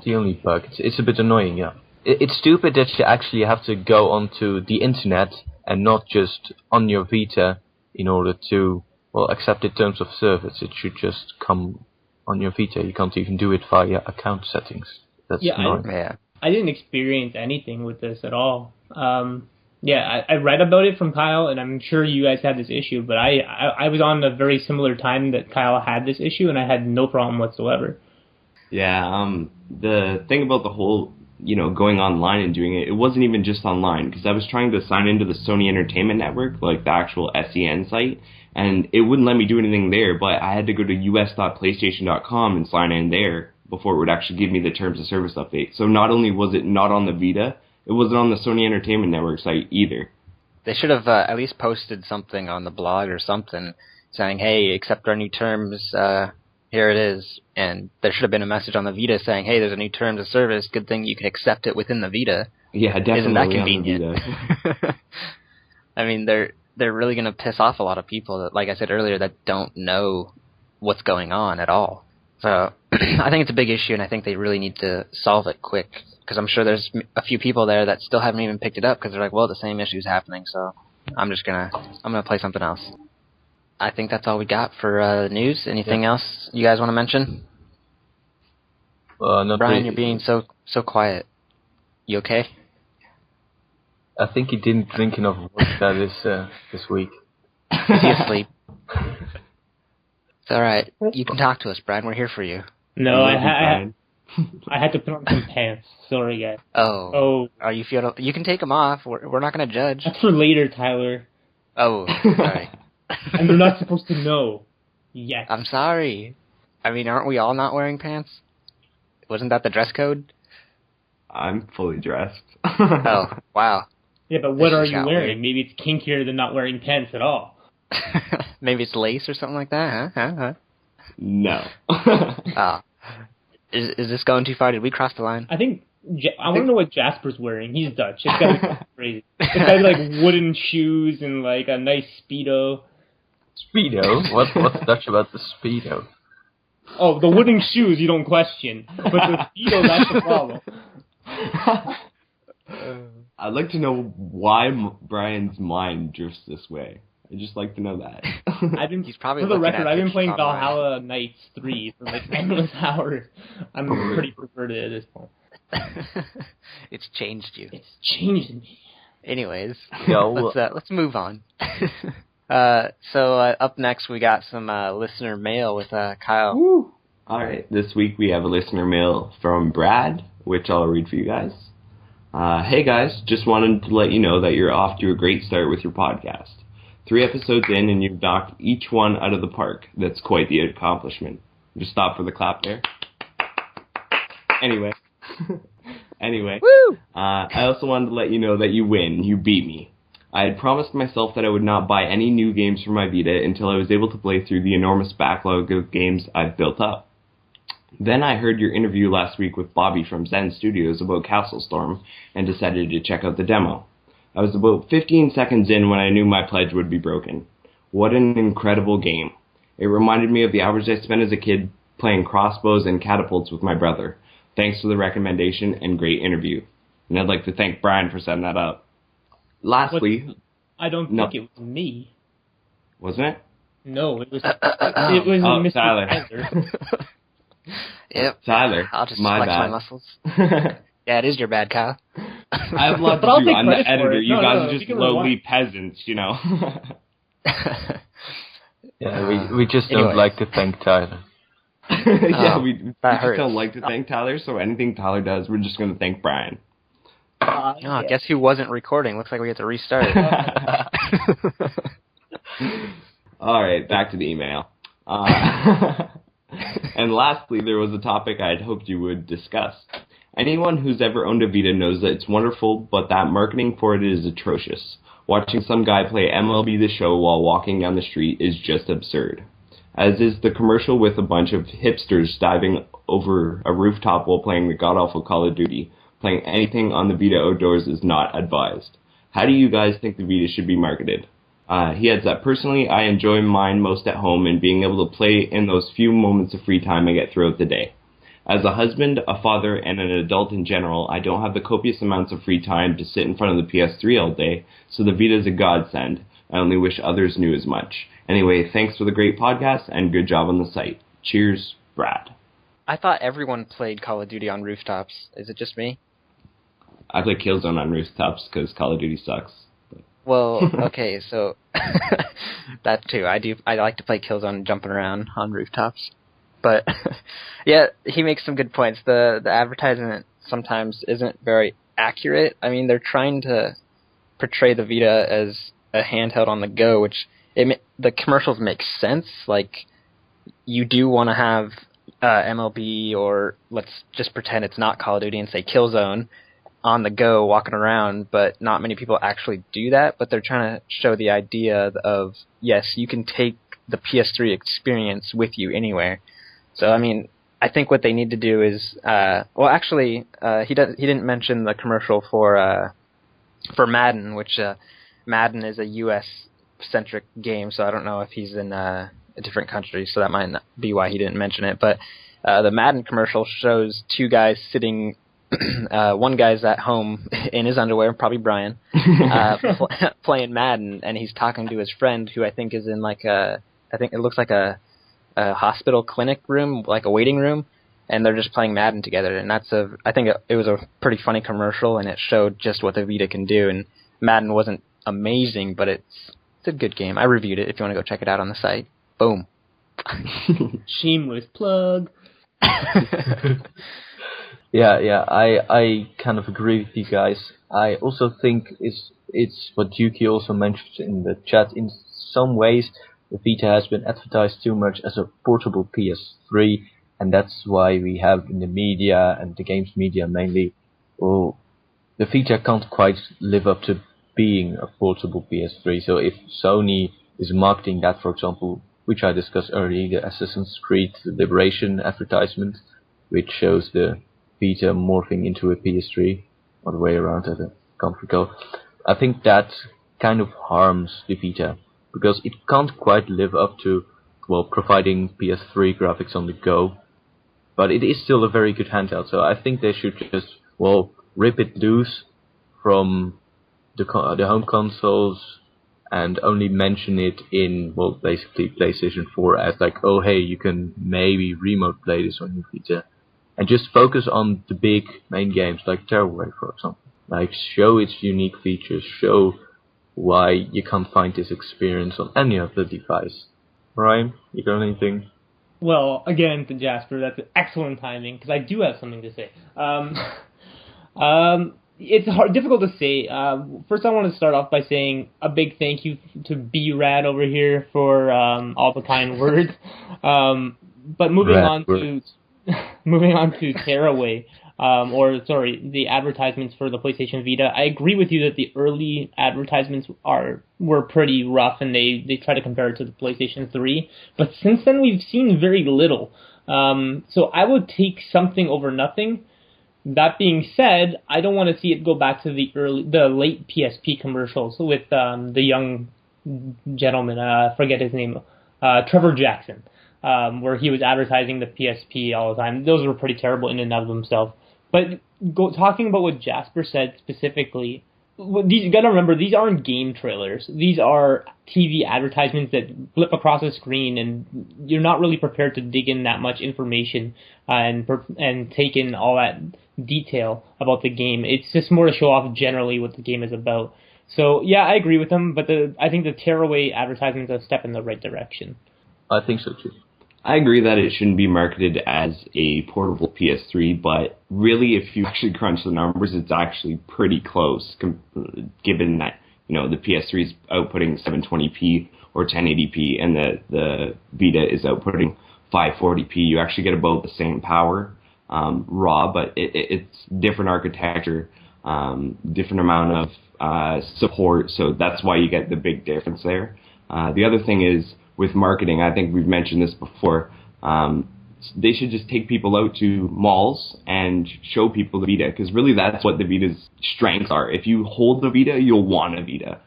the only bug. It's a bit annoying, yeah. It's stupid that you actually have to go onto the internet and not just on your Vita in order to accept the terms of service. It should just come on your Vita. You can't even do it via account settings. That's annoying. I didn't experience anything with this at all. I read about it from Kyle, and I'm sure you guys had this issue, but I was on a very similar time that Kyle had this issue, and I had no problem whatsoever. Yeah, the thing about the whole, going online and doing it, it wasn't even just online, because I was trying to sign into the Sony Entertainment Network, the actual SEN site, and it wouldn't let me do anything there, but I had to go to us.playstation.com and sign in there before it would actually give me the terms of service update. So not only was it not on the Vita, it wasn't on the Sony Entertainment Network site either. They should have at least posted something on the blog or something saying, hey, accept our new terms, here it is. And there should have been a message on the Vita saying, hey, there's a new terms of service, good thing you can accept it within the Vita. Yeah, definitely. Isn't that convenient? On the Vita. I mean, they're really going to piss off a lot of people that, like I said earlier, that don't know what's going on at all. So I think it's a big issue, and I think they really need to solve it quick. Because I'm sure there's a few people there that still haven't even picked it up because they're like, well, the same issue's happening, so I'm gonna play something else. I think that's all we got for news. Anything else you guys want to mention? Not Brian, really. you're being so So quiet. You okay? I think he didn't drink enough vodka this week. Is he asleep? It's alright. You can talk to us, Brian. We're here for you. No, I had to put on some pants. Sorry, guys. Oh. Are you feeling? You can take them off. We're not going to judge. That's for later, Tyler. Oh, sorry. And they're not supposed to know. Yes. I'm sorry. I mean, aren't we all not wearing pants? Wasn't that the dress code? I'm fully dressed. Oh, wow. Yeah, but what are you wearing? Weird. Maybe it's kinkier than not wearing pants at all. Maybe it's lace or something like that, huh? No. Oh. Is this going too far? Did we cross the line? I want to know what Jasper's wearing. He's Dutch. It's got to be crazy. It's got to be like wooden shoes and like a nice Speedo. Speedo? What's Dutch about the Speedo? Oh, the wooden shoes you don't question. But the Speedo, that's the problem. I'd like to know why Brian's mind drifts this way. I'd just like to know that. He's probably for the record, I've been playing online. Valhalla Nights 3 for like endless hours. I'm pretty perverted at this point. It's changed you. It's changed me. Anyways, Yeah, let's move on. So up next we got some listener mail with Kyle. Woo. All right, this week we have a listener mail from Brad, which I'll read for you guys. Hey guys, just wanted to let you know that you're off to a great start with your podcast. 3 episodes in and you've knocked each one out of the park. That's quite the accomplishment. Just stop for the clap there. Anyway. Woo! I also wanted to let you know that you win. You beat me. I had promised myself that I would not buy any new games for my Vita until I was able to play through the enormous backlog of games I've built up. Then I heard your interview last week with Bobby from Zen Studios about Castle Storm and decided to check out the demo. I was about 15 seconds in when I knew my pledge would be broken. What an incredible game. It reminded me of the hours I spent as a kid playing crossbows and catapults with my brother. Thanks for the recommendation and great interview. And I'd like to thank Brian for setting that up. Lastly... I don't think it was me. Wasn't it? No, it was Mr. Tyler. Yep. Tyler, I'll just my flex bad. my muscles. Yeah, it is your bad, Kyle. I have a lot to But I'll do. take I'm the credit for editor. it. You No, guys no, are you just can lowly rewind. peasants, you know. Yeah, we just don't Anyways. like to thank Tyler. Yeah, we just hurts. don't like to thank Tyler, so anything Tyler does, we're just going to thank Brian. Oh, guess who wasn't recording? Looks like we have to restart. All right, back to the email. And lastly, there was a topic I had hoped you would discuss. Anyone who's ever owned a Vita knows that it's wonderful, but that marketing for it is atrocious. Watching some guy play MLB The Show while walking down the street is just absurd. As is the commercial with a bunch of hipsters diving over a rooftop while playing the god-awful Call of Duty. Playing anything on the Vita outdoors is not advised. How do you guys think the Vita should be marketed? He adds that personally, I enjoy mine most at home and being able to play in those few moments of free time I get throughout the day. As a husband, a father, and an adult in general, I don't have the copious amounts of free time to sit in front of the PS3 all day, so the Vita is a godsend. I only wish others knew as much. Anyway, thanks for the great podcast, and good job on the site. Cheers, Brad. I thought everyone played Call of Duty on rooftops. Is it just me? I play Killzone on rooftops because Call of Duty sucks. Well, okay, so that too. I like to play Killzone jumping around on rooftops. But yeah, he makes some good points. The advertisement sometimes isn't very accurate. I mean, they're trying to portray the Vita as a handheld on the go, which the commercials make sense. Like, you do want to have MLB, or let's just pretend it's not Call of Duty and say Killzone on the go walking around, but not many people actually do that. But they're trying to show the idea of, yes, you can take the PS3 experience with you anywhere. So, I mean, I think what they need to do is, he didn't mention the commercial for Madden, which Madden is a U.S.-centric game, so I don't know if he's in a different country, so that might not be why he didn't mention it. But the Madden commercial shows two guys sitting, one guy's at home in his underwear, probably Brian, playing Madden, and he's talking to his friend, who I think is in I think it looks like a hospital clinic room, like a waiting room, and they're just playing Madden together. And I think it was a pretty funny commercial, and it showed just what the Vita can do. And Madden wasn't amazing, but it's a good game. I reviewed it if you want to go check it out on the site. Boom. Shameless plug. Yeah, I kind of agree with you guys. I also think it's what Yuki also mentioned in the chat. In some ways, the Vita has been advertised too much as a portable PS3, and that's why we have in the media and the games media mainly, well, the Vita can't quite live up to being a portable PS3. So if Sony is marketing that, for example, which I discussed earlier, the Assassin's Creed Liberation advertisement, which shows the Vita morphing into a PS3, or the way around, I can't recall. I think that kind of harms the Vita, because it can't quite live up to, well, providing PS3 graphics on the go, but it is still a very good handheld, so I think they should just, well, rip it loose from the home consoles and only mention it in, well, basically PlayStation 4 as like, oh hey, you can maybe remote play this on your Vita. And just focus on the big main games like Tearaway, for example. Like, show its unique features, show why you can't find this experience on any other device. Ryan, you got anything? Well, again, to Jasper, that's excellent timing, because I do have something to say. It's difficult to say. First, I want to start off by saying a big thank you to B-Rad over here for all the kind words. But moving on to Tearaway, the advertisements for the PlayStation Vita. I agree with you that the early advertisements were pretty rough, and they try to compare it to the PlayStation 3. But since then, we've seen very little. So I would take something over nothing. That being said, I don't want to see it go back to the late PSP commercials with the young gentleman, I forget his name, Trevor Jackson, where he was advertising the PSP all the time. Those were pretty terrible in and of themselves. But talking about what Jasper said specifically, you got to remember, these aren't game trailers. These are TV advertisements that blip across the screen, and you're not really prepared to dig in that much information and take in all that detail about the game. It's just more to show off generally what the game is about. So yeah, I agree with him, but I think the Tearaway advertisement is a step in the right direction. I think so too. I agree that it shouldn't be marketed as a portable PS3, but really, if you actually crunch the numbers, it's actually pretty close, given that, you know, the PS3 is outputting 720p or 1080p, and the Vita is outputting 540p. You actually get about the same power raw, but it's different architecture, different amount of support, so that's why you get the big difference there. The other thing is, with marketing, I think we've mentioned this before, they should just take people out to malls and show people the Vita, because really that's what the Vita's strengths are. If you hold the Vita, you'll want a Vita.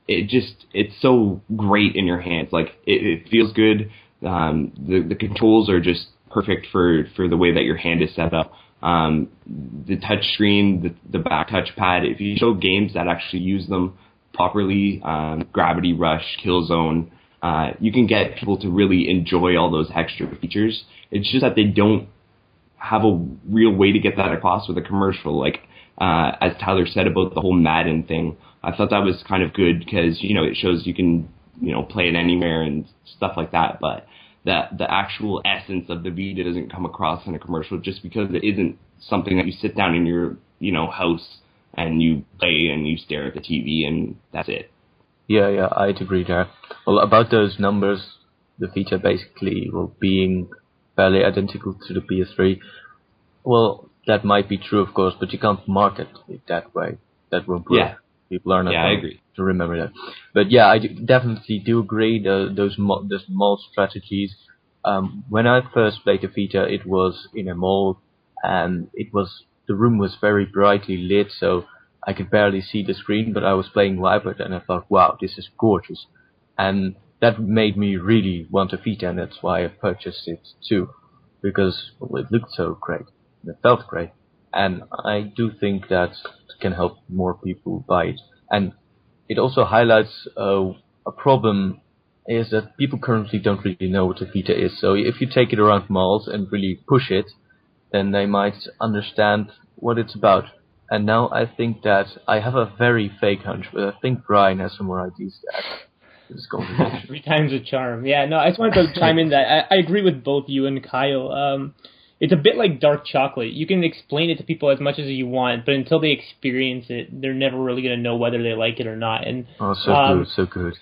It's so great in your hands. Like, it feels good. The controls are just perfect for the way that your hand is set up. The touch screen, the back touchpad, if you show games that actually use them properly, Gravity Rush, Killzone, you can get people to really enjoy all those extra features. It's just that they don't have a real way to get that across with a commercial. Like, as Tyler said about the whole Madden thing, I thought that was kind of good because, you know, it shows you can, you know, play it anywhere and stuff like that, but the actual essence of the Vita doesn't come across in a commercial just because it isn't something that you sit down in your, you know, house and you play and you stare at the TV and that's it. Yeah, I'd agree there. Well, about those numbers, the Vita basically, well, being fairly identical to the PS3, well, that might be true, of course, but you can't market it that way. That won't work. Yeah. People are not I agree to remember that. But yeah, I definitely do agree, those mall strategies. When I first played the Vita, it was in a mall, and the room was very brightly lit, so I could barely see the screen, but I was playing Wipeout, and I thought, wow, this is gorgeous. And that made me really want a Vita, and that's why I purchased it too. Because, well, it looked so great, and it felt great. And I do think that can help more people buy it. And it also highlights a problem is that people currently don't really know what a Vita is. So if you take it around malls and really push it, then they might understand what it's about. And now I think that I have a very fake hunch, but I think Brian has some more ideas to add to this conversation. 3 times a charm. Yeah, no, I just wanted to chime in that I agree with both you and Kyle. It's a bit like dark chocolate. You can explain it to people as much as you want, but until they experience it, they're never really going to know whether they like it or not. And Oh, so good.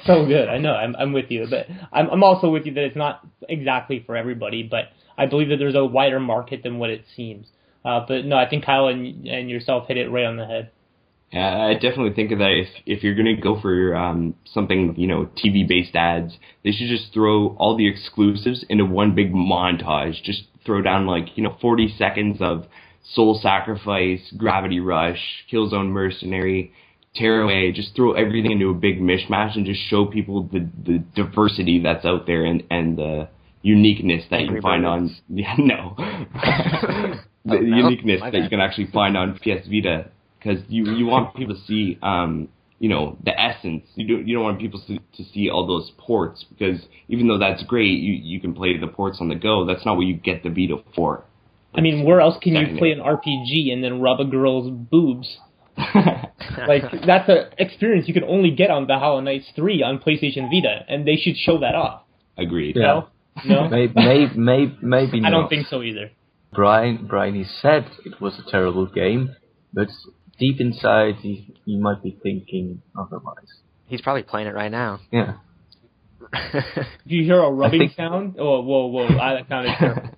so good. I know. I'm with you, but I'm also with you that it's not exactly for everybody. But I believe that there's a wider market than what it seems. But no, I think Kyle and yourself hit it right on the head. Yeah, I definitely think of that if you're going to go for something, TV-based ads, they should just throw all the exclusives into one big montage. Just throw down 40 seconds of Soul Sacrifice, Gravity Rush, Killzone Mercenary, Tearaway. Just throw everything into a big mishmash and just show people the diversity that's out there and the uniqueness that you can find on... Yeah, no. The uniqueness that you can actually find on PS Vita. Because you want people to see, the essence. You don't want people to see all those ports, because even though that's great, you can play the ports on the go. That's not what you get the Vita for. I mean, where else can you play an RPG and then rub a girl's boobs? That's an experience you can only get on Valhalla Knights 3 on PlayStation Vita, and they should show that off. Agreed. Yeah. No? Maybe not. I don't think so either. Brian, he said it was a terrible game, but deep inside, he might be thinking otherwise. He's probably playing it right now. Yeah. Do you hear a rubbing sound? Oh, whoa, that sounded terrible.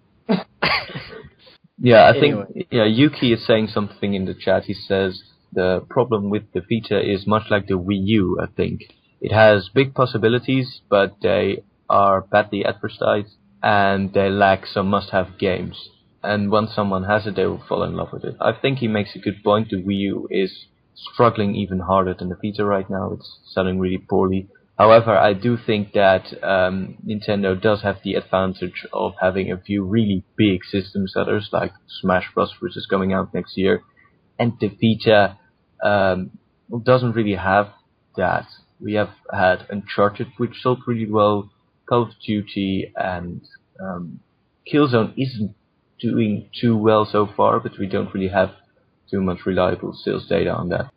Yeah, I think Yuki is saying something in the chat. He says the problem with the Vita is much like the Wii U, I think. It has big possibilities, but they are badly advertised, and they lack some must-have games. And once someone has it, they will fall in love with it. I think he makes a good point. The Wii U is struggling even harder than the Vita right now. It's selling really poorly. However, I do think that Nintendo does have the advantage of having a few really big system sellers, like Smash Bros., which is coming out next year. And the Vita doesn't really have that. We have had Uncharted, which sold really well, Call of Duty, and Killzone isn't doing too well so far, but we don't really have too much reliable sales data on that.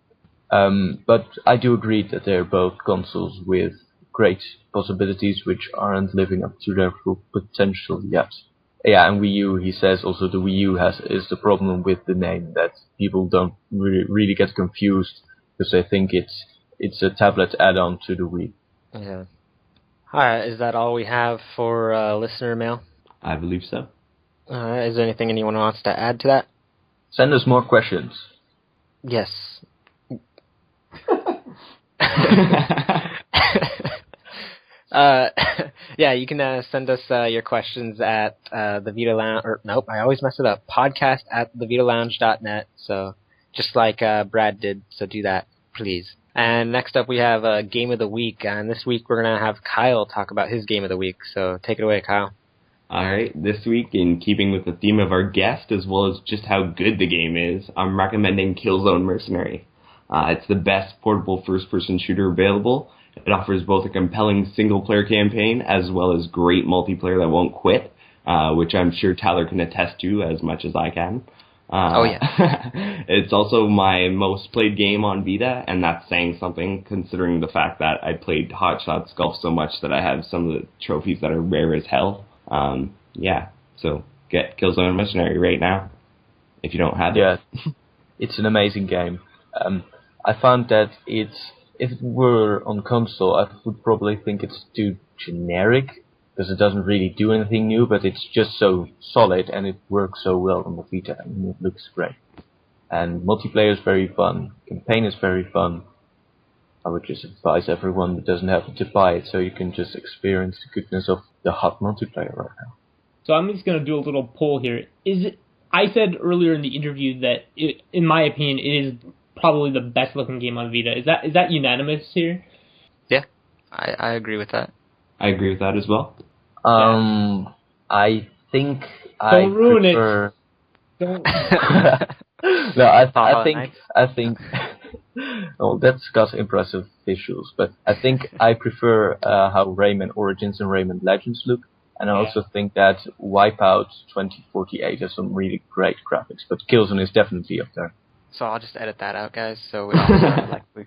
But I do agree that they're both consoles with great possibilities which aren't living up to their full potential yet. Yeah, and Wii U, he says also the Wii U is the problem with the name, that people don't really get confused because they think it's a tablet add-on to the Wii. Yeah. Alright, is that all we have for listener mail? I believe so. Alright, is there anything anyone wants to add to that? Send us more questions. Yes. Yeah, you can send us your questions at the Vita Lounge, or nope, I always mess it up, podcast at thevitalounge.net, so just like Brad did, so do that, please. And next up we have Game of the Week, and this week we're going to have Kyle talk about his Game of the Week, so take it away, Kyle. Alright, this week, in keeping with the theme of our guest, as well as just how good the game is, I'm recommending Killzone Mercenary. It's the best portable first-person shooter available. It offers both a compelling single-player campaign as well as great multiplayer that won't quit, which I'm sure Tyler can attest to as much as I can. Oh, yeah. It's also my most played game on Vita, and that's saying something considering the fact that I played Hot Shots Golf so much that I have some of the trophies that are rare as hell. Yeah, so get Killzone Mercenary right now if you don't have it. Yeah, it's an amazing game. I found that if it were on console, I would probably think it's too generic, because it doesn't really do anything new, but it's just so solid and it works so well on the Vita, and it looks great. And multiplayer is very fun, campaign is very fun. I would just advise everyone that doesn't have to buy it, so you can just experience the goodness of the hot multiplayer right now. So I'm just going to do a little poll here. I said earlier in the interview that, in my opinion, it is probably the best looking game on Vita. Is that unanimous here? Yeah, I agree with that. I agree with that as well. I think Don't ruin prefer... it. Don't. No, I think Well, that's got impressive visuals, but I think I prefer how Rayman Origins and Rayman Legends look, and I also think that Wipeout 2048 has some really great graphics, but Killzone is definitely up there. So I'll just edit that out, guys. So we don't sound like we.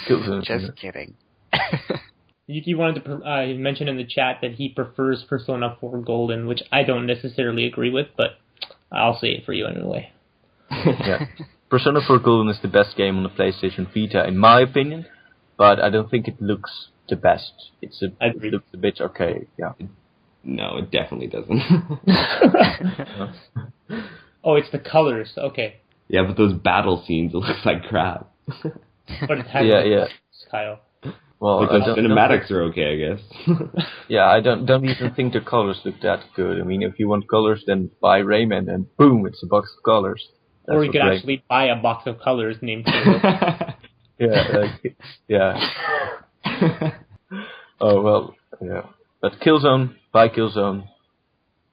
Killzone. Just kidding. Yuki wanted to mention in the chat that he prefers Persona 4 Golden, which I don't necessarily agree with, but I'll say it for you anyway. Yeah. Persona 4 Golden is the best game on the PlayStation Vita, in my opinion, but I don't think it looks the best. It looks a bit archaic, yeah. No, it definitely doesn't. Oh, it's the colors, okay. Yeah, but those battle scenes, it looks like crap. But it has Kyle. Well, like the cinematics are okay, I guess. Yeah, I don't even think the colors look that good. I mean, if you want colors, then buy Rayman, and boom, it's a box of colors. Or you could actually buy a box of colors named Killzone. Yeah. Oh, well, yeah. But Killzone, buy Killzone.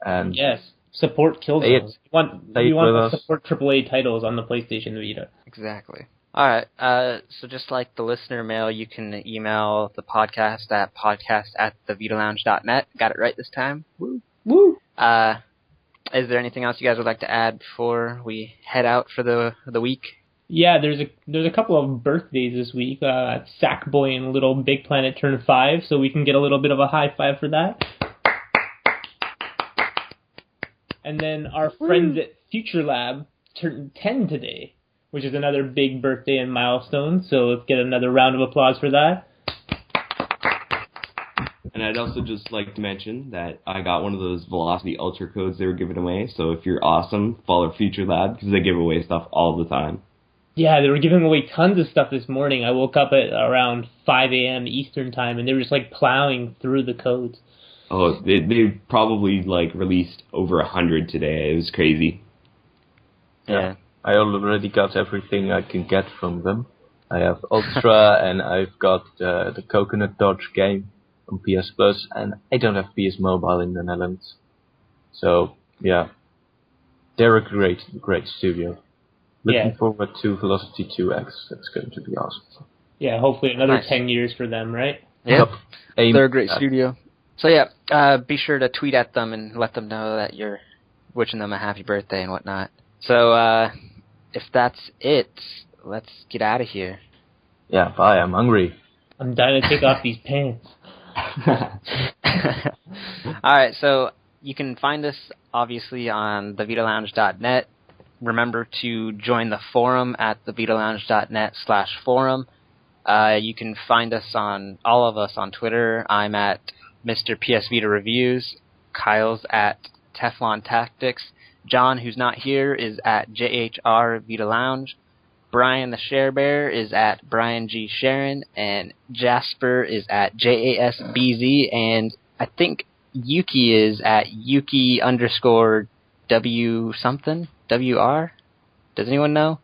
And yes, support Killzone. We want to support AAA titles on the PlayStation Vita. Exactly. Alright, so just like the listener mail, you can email the podcast at podcast@thevitalounge.net. Got it right this time? Woo! Woo! Is there anything else you guys would like to add before we head out for the week? Yeah, there's a couple of birthdays this week. Sackboy and Little Big Planet turned 5, so we can get a little bit of a high five for that. And then our friends at Future Lab turned 10 today, which is another big birthday and milestone, so let's get another round of applause for that. And I'd also just like to mention that I got one of those Velocity Ultra codes they were giving away, so if you're awesome, follow Future Lab, because they give away stuff all the time. Yeah, they were giving away tons of stuff this morning. I woke up at around 5 a.m. Eastern time, and they were just like plowing through the codes. Oh, they probably like released over 100 today. It was crazy. Yeah. I already got everything I can get from them. I have Ultra, and I've got the Coconut Dodge game on PS Plus, and I don't have PS Mobile in the Netherlands. So, yeah. They're a great studio. Looking forward to Velocity 2X. That's going to be awesome. Yeah, hopefully another 10 years for them, right? Yep. They're a great studio. So yeah, be sure to tweet at them and let them know that you're wishing them a happy birthday and whatnot. So, if that's it, let's get out of here. Yeah, bye. I'm hungry. I'm dying to take off these pants. Alright, so you can find us, obviously, on thevitalounge.net. Remember to join the forum at thevitalounge.net/forum. You can find us all of us on Twitter. I'm at Mr. PSVITA Reviews. Kyle's at Teflon Tactics. John, who's not here, is at JHR Vita Lounge. Brian the Share Bear is at Brian G. Sharon. And Jasper is at JASBZ. And I think Yuki is at Yuki_W something. WR? Does anyone know?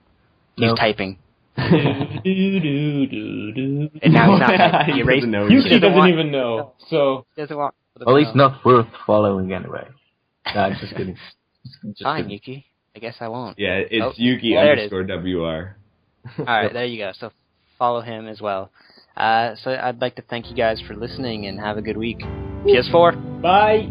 No. He's typing. And now he's not typing. He doesn't know. Yuki doesn't even know. So He doesn't want. Well, he's not worth following anyway. No, I'm just kidding. Fine, Yuki. I guess I won't. Yeah, it's Yuki_WR. Alright, there you go. So follow him as well. So I'd like to thank you guys for listening and have a good week. PS4. bye.